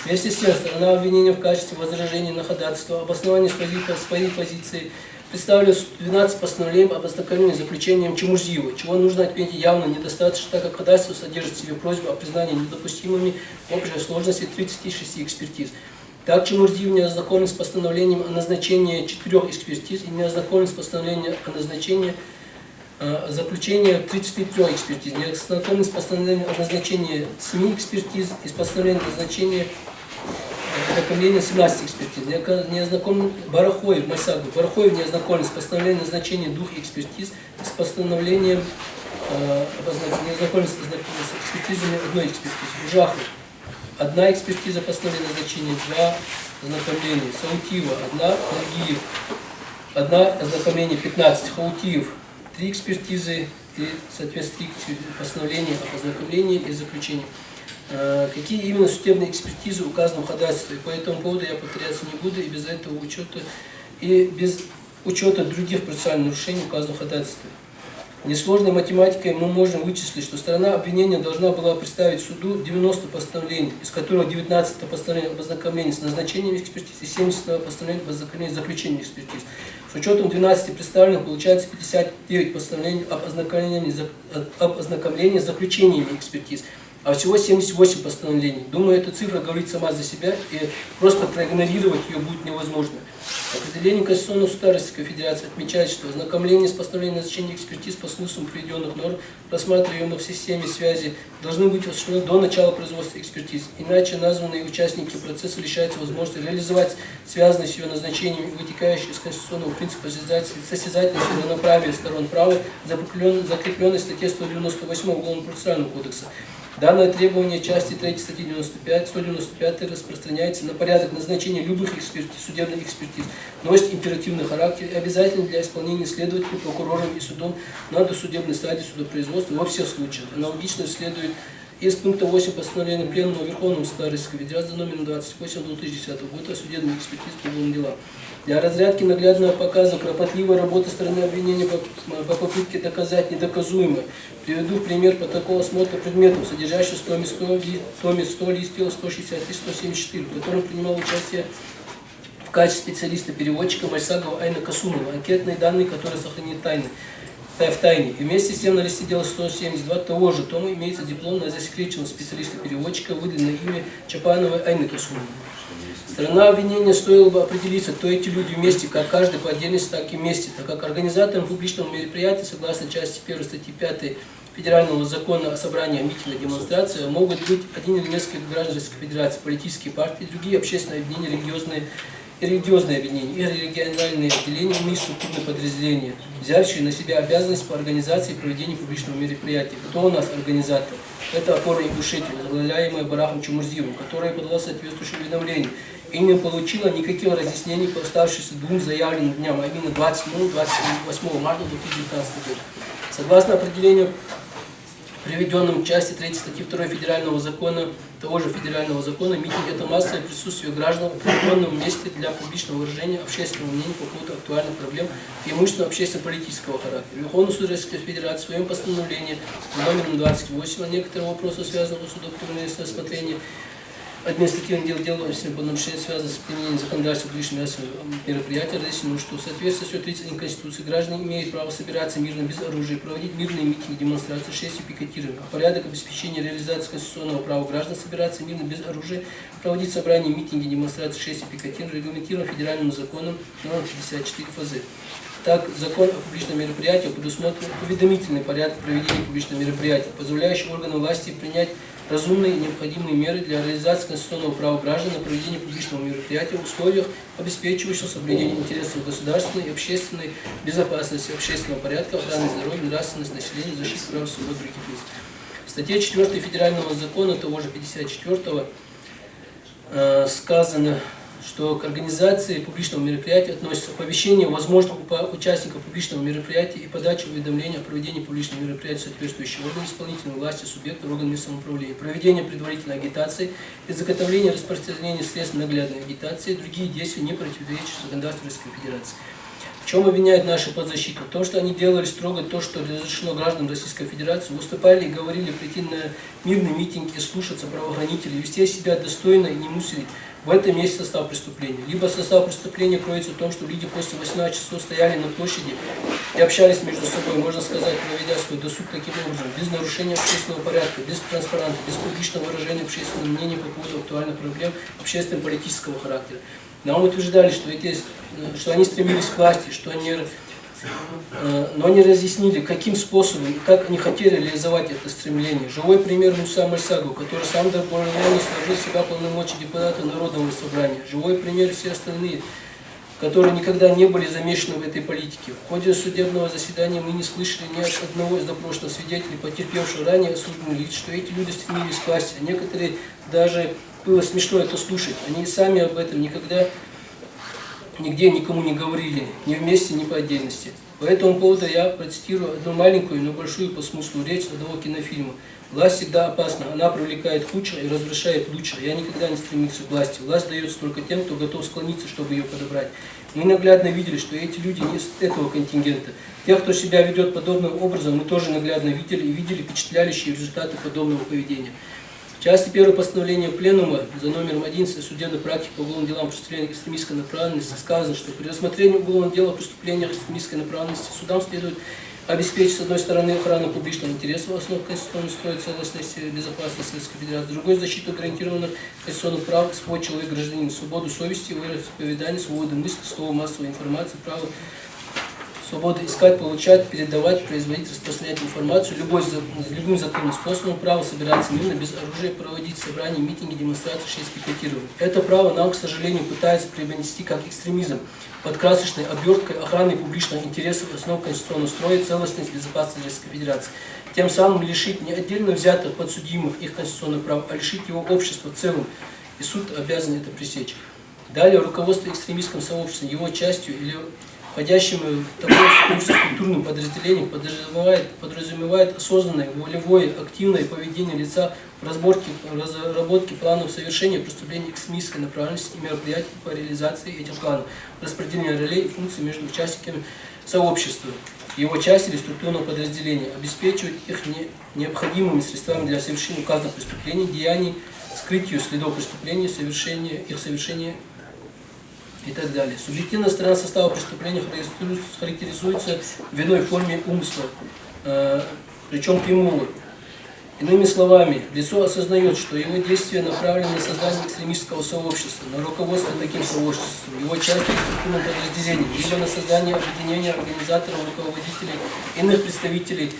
A: Вместе с тем, сторона обвинения в качестве возражения на ходатайство об основании своей позиции представили 12 постановлений об ознакомлении с заключением Чемурзиева, чего нужно отметить явно недостаточно, так как ходатайство содержит в себе просьбу о признании недопустимыми в общей сложности 36 экспертиз. Так, Чемурзиев не ознакомлен с постановлением о назначении 4 экспертиз и не ознакомлен с постановлением о назначении заключения 33 экспертиз, не ознакомлен с постановлением о назначении 7 экспертиз и с постановлением о назначении ознакомления 17 экспертиз. Не ознакомлен Барахоев, Майсагов. Барахоев не ознакомлен с постановлением назначения 2 экспертиз и с постановлением не ознакомлен с экспертизами 1 экспертизы. Ужахов. 1 экспертиза постановления назначения, 2 ознакомления. Саутиева 1, Нагиев 1 ознакомление, 15. Хаутиев 3 экспертизы и, соответственно, 3 постановления об ознакомлении и заключении. Какие именно судебные экспертизы указаны в ходатайстве. По этому поводу я повторяться не буду, и без этого учета, и без учета других процессуальных нарушений указанных в ходатайстве. Несложной математикой мы можем вычислить, что сторона обвинения должна была представить суду 90 постановлений, из которых 19 постановлений об ознакомлении с назначением экспертиз и 70 постановлений об ознакомлении с заключением экспертиз. С учетом 12 представленных получается 59 постановлений об ознакомлении с заключениями экспертиз, а всего 78 постановлений. Думаю, эта цифра говорит сама за себя, и просто проигнорировать ее будет невозможно. Определение Конституционного суда Российской Федерации отмечает, что ознакомление с постановлением назначения экспертиз по смыслу приведенных норм, рассматриваемых в системе связи, должны быть осуществлены до начала производства экспертиз. Иначе названные участники процесса лишаются возможности реализовать связанные с ее назначением вытекающие из конституционного принципа состязательности и равноправия сторон права, закрепленной в статье 198 Уголовно-процессуального кодекса. Данное требование части 3 статьи 195 распространяется на порядок назначения любых судебных экспертиз, носит императивный характер и обязательно для исполнения следователем, прокурором и судом на досудебной стадии судопроизводства во всех случаях. Аналогично следует из пункта 8 постановления Пленума Верховного Суда Российской Федерации номер 28 2010 года о судебной экспертизе по уголовным делам. Для разрядки наглядного показа кропотливой работы стороны обвинения по попытке доказать недоказуемое приведу в пример протокола осмотра предметов, содержащих в томе 100 лист дела 163-174, в котором принимал участие в качестве специалиста-переводчика Майсагова Айна Касумова, анкетные данные, которые сохранены в тайне. И вместе с тем на листе дела 172 того же тома имеется диплом на засекреченного специалиста-переводчика, выдан на имя Чапановой Айны Касумовой. Сторона обвинения стоило бы определиться, кто эти люди вместе, как каждый по отдельности, так и вместе, так как организатором публичного мероприятия, согласно части 1 статьи 5 Федерального закона о собрании, митинга, демонстрации, могут быть один или несколько граждан Российской Федерации, политические партии, другие общественные объединения, религиозные объединения и региональные отделения и структурные подразделения, взявшие на себя обязанность по организации и проведению публичного мероприятия. Кто у нас организатор? Это опора Ингушетия, возглавляемая Барахом Чемурзиевым, которая подала соответствующее уведомление и не получила никаких разъяснений по оставшимся 2 заявленным дням, а именно 27-28 марта 2019 года. Согласно определению, приведенным в части 3 статьи 2 Федерального закона, того же Федерального закона, митинг – это массовое присутствие граждан в определенном месте для публичного выражения общественного мнения по поводу актуальных проблем преимущественно общественно-политического характера. Верховный суд Российской Федерации в своем постановлении номер 28 о некоторых вопросах, связанных с судопроизводственным рассмотрением, административное дело делается по нарушению, связанное с применением законодательства публичных мероприятий, разъяснено, что в соответствии с 131 Конституции граждане имеют право собираться мирно без оружия, проводить мирные митинги, демонстрации, шествия, пикетирования. Порядок обеспечения реализации конституционного права граждан собираться мирно без оружия, проводить собрания, митинги, демонстрации, шествия, пикетирования регламентирован федеральным законом номер 54 ФЗ. Так, закон о публичном мероприятии предусмотрен уведомительный порядок проведения публичного мероприятия, позволяющий органам власти принять разумные и необходимые меры для реализации конституционного права граждан на проведение публичного мероприятия в условиях, обеспечивающих соблюдение интересов государственной и общественной безопасности, общественного порядка, охраны здоровья, нравственности населения, защиты прав и свобод других лиц. В статье 4 федерального закона, того же 54-го, сказано, что к организации публичного мероприятия относится оповещение возможных участников публичного мероприятия и подача уведомления о проведении публичного мероприятия соответствующего органа исполнительной власти, субъекта, органами самоуправления, проведение предварительной агитации, изготовление и распространение средств наглядной агитации и другие действия, не противоречащие законодательству Российской Федерации. В чем обвиняют наши подзащитные? В том, что они делали строго то, что разрешено гражданам Российской Федерации, выступали и говорили прийти на мирный митинг и слушаться правоохранителей, вести себя достойно и не мусорить. В этом есть состав преступления. Либо состав преступления кроется в том, что люди после 18 часов стояли на площади и общались между собой, можно сказать, проведя свой досуг таким образом, без нарушения общественного порядка, без транспаранта, без публичного выражения общественного мнения по поводу актуальных проблем общественно-политического характера. Нам утверждали, что они стремились к власти, но не разъяснили, каким способом и как они хотели реализовать это стремление. Живой пример Муса Мальсагов, который сам добровольно сложил в себя полномочия депутата Народного собрания. Живой пример все остальные, которые никогда не были замешаны в этой политике. В ходе судебного заседания мы не слышали ни от одного из допрошенных свидетелей, потерпевшего ранее осужденных лиц, что эти люди стремились к власти. А некоторые даже было смешно это слушать. Они сами об этом никогда нигде никому не говорили, ни вместе, ни по отдельности. По этому поводу я процитирую одну маленькую, но большую по смыслу речь одного кинофильма. Власть всегда опасна, она привлекает худшее и разрушает лучшее. Я никогда не стремился к власти. Власть дается только тем, кто готов склониться, чтобы ее подобрать. Мы наглядно видели, что эти люди не из этого контингента. Тех, кто себя ведет подобным образом, мы тоже наглядно видели и видели впечатляющие результаты подобного поведения. В части 1 постановления Пленума за номером 11 судебной практики по уголовным делам преступления экстремистской направленности сказано, что при рассмотрении уголовного дела о преступлениях экстремистской направленности судам следует обеспечить, с одной стороны, охрану публичного интереса, основ конституционного строя, целостности, безопасности Российской Федерации, с другой, защиту гарантированных конституционных прав, свой человек, гражданин, свободу совести, вероисповедания, свободу мысли, слова, массовой информации, право свобода искать, получать, передавать, производить, распространять информацию, любым законным способом, право собираться мирно, без оружия, проводить собрания, митинги, демонстрации, шествия, пикетирования. Это право нам, к сожалению, пытается преподнести как экстремизм, под красочной оберткой охраны публичных интересов, основ конституционного строя, целостности, безопасности Российской Федерации. Тем самым лишить не отдельно взятых подсудимых их конституционных прав, а лишить его общества в целом. И суд обязан это пресечь. Далее, руководство экстремистским сообществом, его частью или входящим в такое структурным подразделением подразумевает осознанное, волевое, активное поведение лица в разработке планов совершения преступлений экстремистской направленности и мероприятий по реализации этих планов, распределение ролей и функций между участниками сообщества, его части или структурного подразделения, обеспечивать их необходимыми средствами для совершения указанных преступлений, деяний, скрытию следов преступления, их совершения и так далее. Субъективная сторона состава преступления характеризуется в иной форме умысла, причем прямого. Иными словами, лицо осознает, что его действия направлены на создание экстремистского сообщества, на руководство таким сообществом, его части структурного подразделения, либо на создание объединения организаторов, руководителей, иных представителей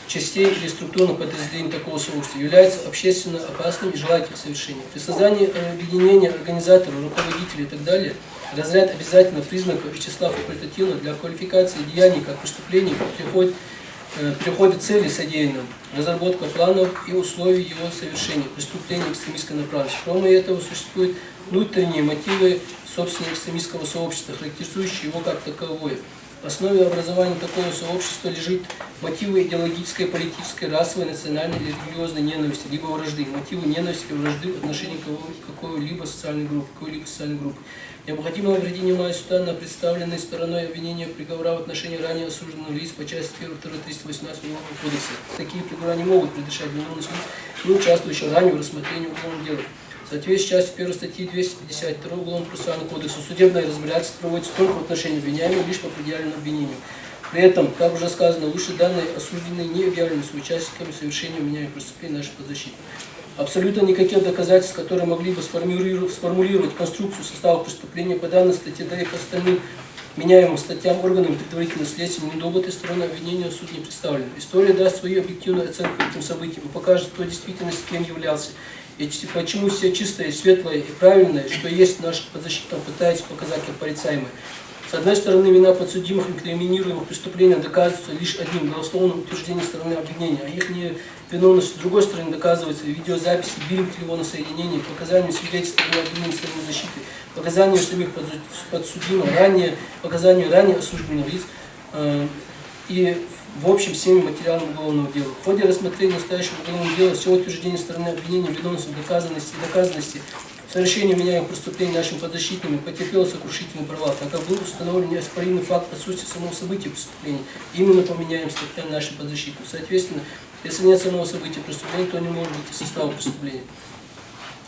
A: частей или структурных подразделений такого сообщества является общественно опасным и желает их совершения. При создании объединения организаторов, руководителей и так далее разряд обязательно признаков и числа факультативных для квалификации деяний как преступлений приходят цели содеянным, разработка планов и условий его совершения, преступления экстремистской направленности. Кроме этого, существуют внутренние мотивы собственного экстремистского сообщества, характеризующие его как таковое. В основе образования такого сообщества лежит мотивы идеологической, политической, расовой, национальной или религиозной ненависти, либо вражды. Мотивы ненависти и вражды в отношении какой-либо социальной группы. Необходимо обратить внимание суда на представленные стороной обвинения приговора в отношении ранее осужденных лиц по части 1, 2, 318 Уголовного кодекса. Такие приговора не могут предрешать виновных лиц, не участвующих ранее в рассмотрении уголовного дела. В соответствии с частью 1 статьи 252 Уголовного процессуального кодекса судебное разбирательство проводится только в отношении обвиняемого лишь по предъявленному обвинению. При этом, как уже сказано, выше данные осужденные не объявлены соучастниками совершения обвиняемых преступлений нашей подзащитной. Абсолютно никаких доказательств, которые могли бы сформулировать конструкцию состава преступления по данной статье, да и по остальным меняемым статьям органами предварительного следствия, ни доводы стороны обвинения суд не представлен. История даст свою объективную оценку этим событиям и покажет, кто действительно с кем являлся, и почему все чистое, светлое и правильное, что есть в наших подзащитных, пытаются показать как порицаемое. С одной стороны, вина подсудимых инкриминируемых преступления доказывается лишь одним голословным утверждением стороны обвинения, а их невиновность с другой стороны доказывается видеозаписи, билинг телефонного соединения, показаниями свидетельств обвинения стороны защиты, показаниями самих подсудимых, показаниями ранее осужденных лиц и в общем всеми материалами уголовного дела. В ходе рассмотрения настоящего уголовного дела все утверждения стороны обвинения, виновности, доказанности совершения вменяемых преступлений нашими подзащитными потерпело сокрушительный провал, так как был установлен неоспоримый факт отсутствия самого события преступления именно по вменяемым статьям нашей подзащитной. Соответственно, если нет самого события преступления, то не может быть и состава преступления.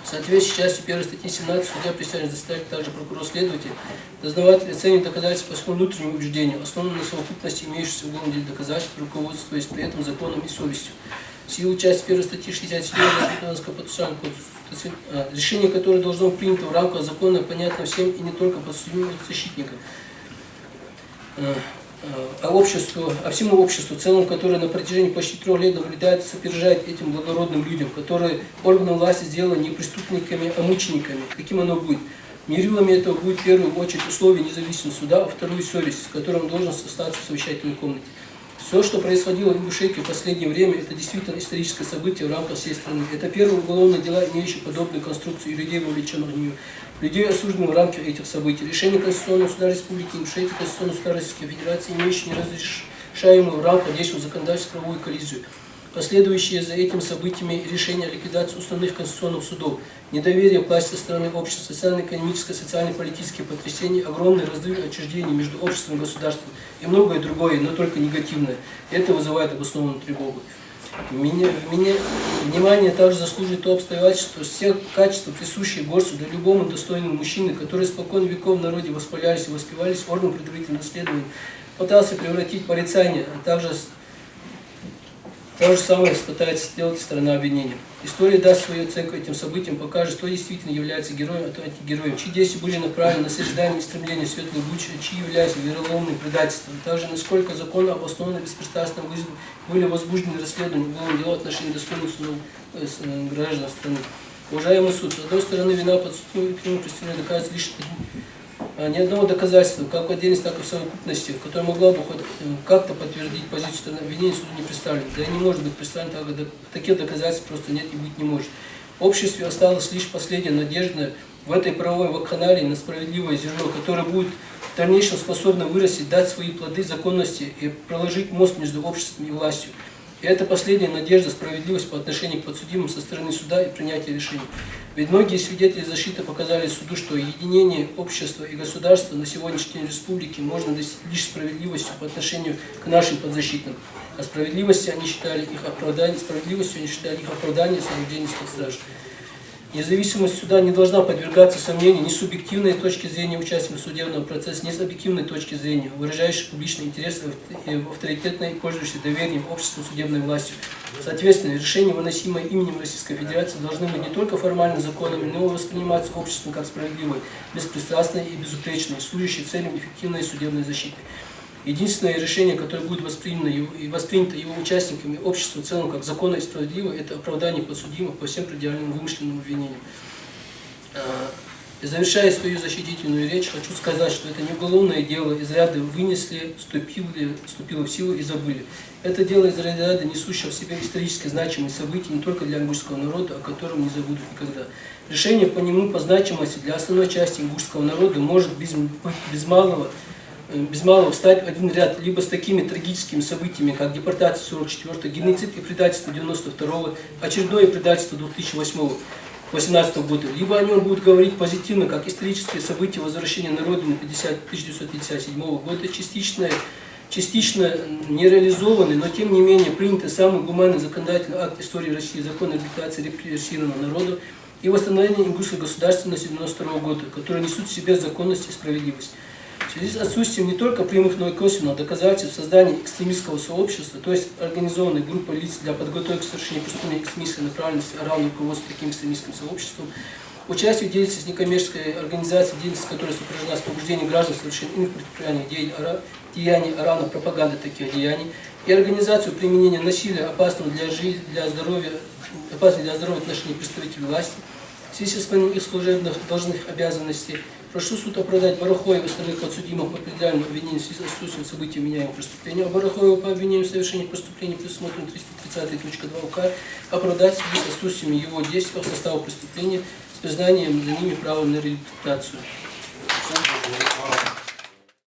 A: В соответствии с частью 1 статьи 17 судья присяжных заседателей, также прокурор-следователь, дознаватель оценивает доказательства по своему внутреннему убеждению, основанному на совокупности имеющихся в уголовном деле доказательств, руководствуясь при этом законом и совестью. В силу части 1 статьи 67 Гражданского процессуального кодекса, решение которое должно быть принято в рамках закона, понятно всем и не только подсудимым защитникам, а всему обществу в целом, которое на протяжении почти 3 лет наблюдает и сопережает этим благородным людям, которые органы власти сделали не преступниками, а мучениками. Каким оно будет? Мерилами этого будет в первую очередь условия независимого суда, а во вторую совесть, с которым должен остаться в совещательной комнате. Все, что происходило в Ингушетии в последнее время, это действительно историческое событие в рамках всей страны. Это первые уголовные дела, имеющие подобную конструкцию, и людей, вовлеченных в нее. Людей, осужденных в рамках этих событий. Решение Конституционного суда Республики Ингушетия, Конституционного суда Российской Федерации, имеющие неразрешаемую в рамках действующего законодательства правовую коллизию. Последующие за этим событиями решения о ликвидации уставных конституционных судов, недоверие к власти со стороны общества, социально-экономическое, социально-политические потрясения, огромный разрыв отчуждений между обществом и государством и многое другое, но только негативное. Это вызывает обоснованную тревогу. Внимание также заслуживает то обстоятельство, что все качества, присущие горцу, да любому достойному мужчине, которые испокон веков в народе воспалялись и воспевались, орган предварительного следования пытался превратить в порицание, а также то же самое пытается сделать сторона обвинения. История даст свою оценку этим событиям, покажет, кто действительно является героем, а кто антигероем, чьи действия были направлены на созидание и стремление светлого будущего, чьи являются вероломным предательством, также насколько законно обоснованно и беспристрастно были возбуждены расследования уголовного дела в отношении достойных граждан страны. Уважаемый суд, с одной стороны, вина подсудимого преступления доказывается лишь ни одного доказательства, как в отдельности, так и в совокупности, которое могла бы хоть как-то подтвердить позицию стороны обвинения, суду не представлено. Да и не может быть представлено, так как таких доказательств просто нет и быть не может. В обществе осталась лишь последняя надежда в этой правовой вакханалии на справедливое зерно, которое будет в дальнейшем способно вырастить, дать свои плоды законности и проложить мост между обществом и властью. И это последняя надежда, справедливость по отношению к подсудимым со стороны суда и принятия решений. Ведь многие свидетели защиты показали суду, что единение общества и государства на сегодняшний день в республике можно достичь лишь справедливостью по отношению к нашим подзащитным. А справедливостью они считали их оправдание освобождения из-под стражи. Независимость суда не должна подвергаться сомнению ни с субъективной точки зрения участников судебного процесса, ни с объективной точки зрения, выражающих публичный интерес и авторитетной и пользующейся доверием обществу судебной властью. Соответственно, решения, выносимые именем Российской Федерации, должны быть не только формально законными, но и восприниматься обществом как справедливые, беспристрастные и безупречные, служащие целям эффективной судебной защиты. Единственное решение, которое будет воспринято его участниками, обществом в целом как законно и справедливо, это оправдание подсудимых по всем предъявленным вымышленным обвинениям. Завершая свою защитительную речь, хочу сказать, что это не уголовное дело из ряда вынесли, вступило в силу и забыли. Это дело из ряда несущего в себе исторически значимые события не только для ингушского народа, о котором не забудут никогда. Решение по нему по значимости для основной части ингушского народа может без малого без малого встать в один ряд либо с такими трагическими событиями, как депортация 44-го, геноцид и предательство 92-го, очередное предательство 2008-2018 года, либо о нем будут говорить позитивно, как исторические события возвращения на родину 1957 года, частично нереализованный, но тем не менее принятый самый гуманный законодательный акт истории России, закон о реабилитации репрессированного народа и восстановление ингушской государственности 1992 года, которые несут в себе законность и справедливость. В связи с отсутствием не только прямых, но и косвенных доказательств создания экстремистского сообщества, то есть организованной группы лиц для подготовки к совершению преступления экстремистской направленности, а равно руководству таким экстремистским сообществом, участие в деятельности некоммерческой организации, деятельность которой сопряжена с побуждением граждан совершения иных предприятий, деяний, а равно пропаганды таких деяний, и организацию применения насилия, опасного для жизни, для здоровья в отношении представителей власти, в связи с исполнением их служебных должностных обязанностей, прошу суд оправдать Барахоева и остальных подсудимых по предъявленному обвинению в связи с отсутствием событий вменяемого преступления, а Барахоева по обвинению в совершении преступления предусмотрено 330.2 УК, оправдать в связи с отсутствием его действий в составе преступления с признанием за ними права на реабилитацию.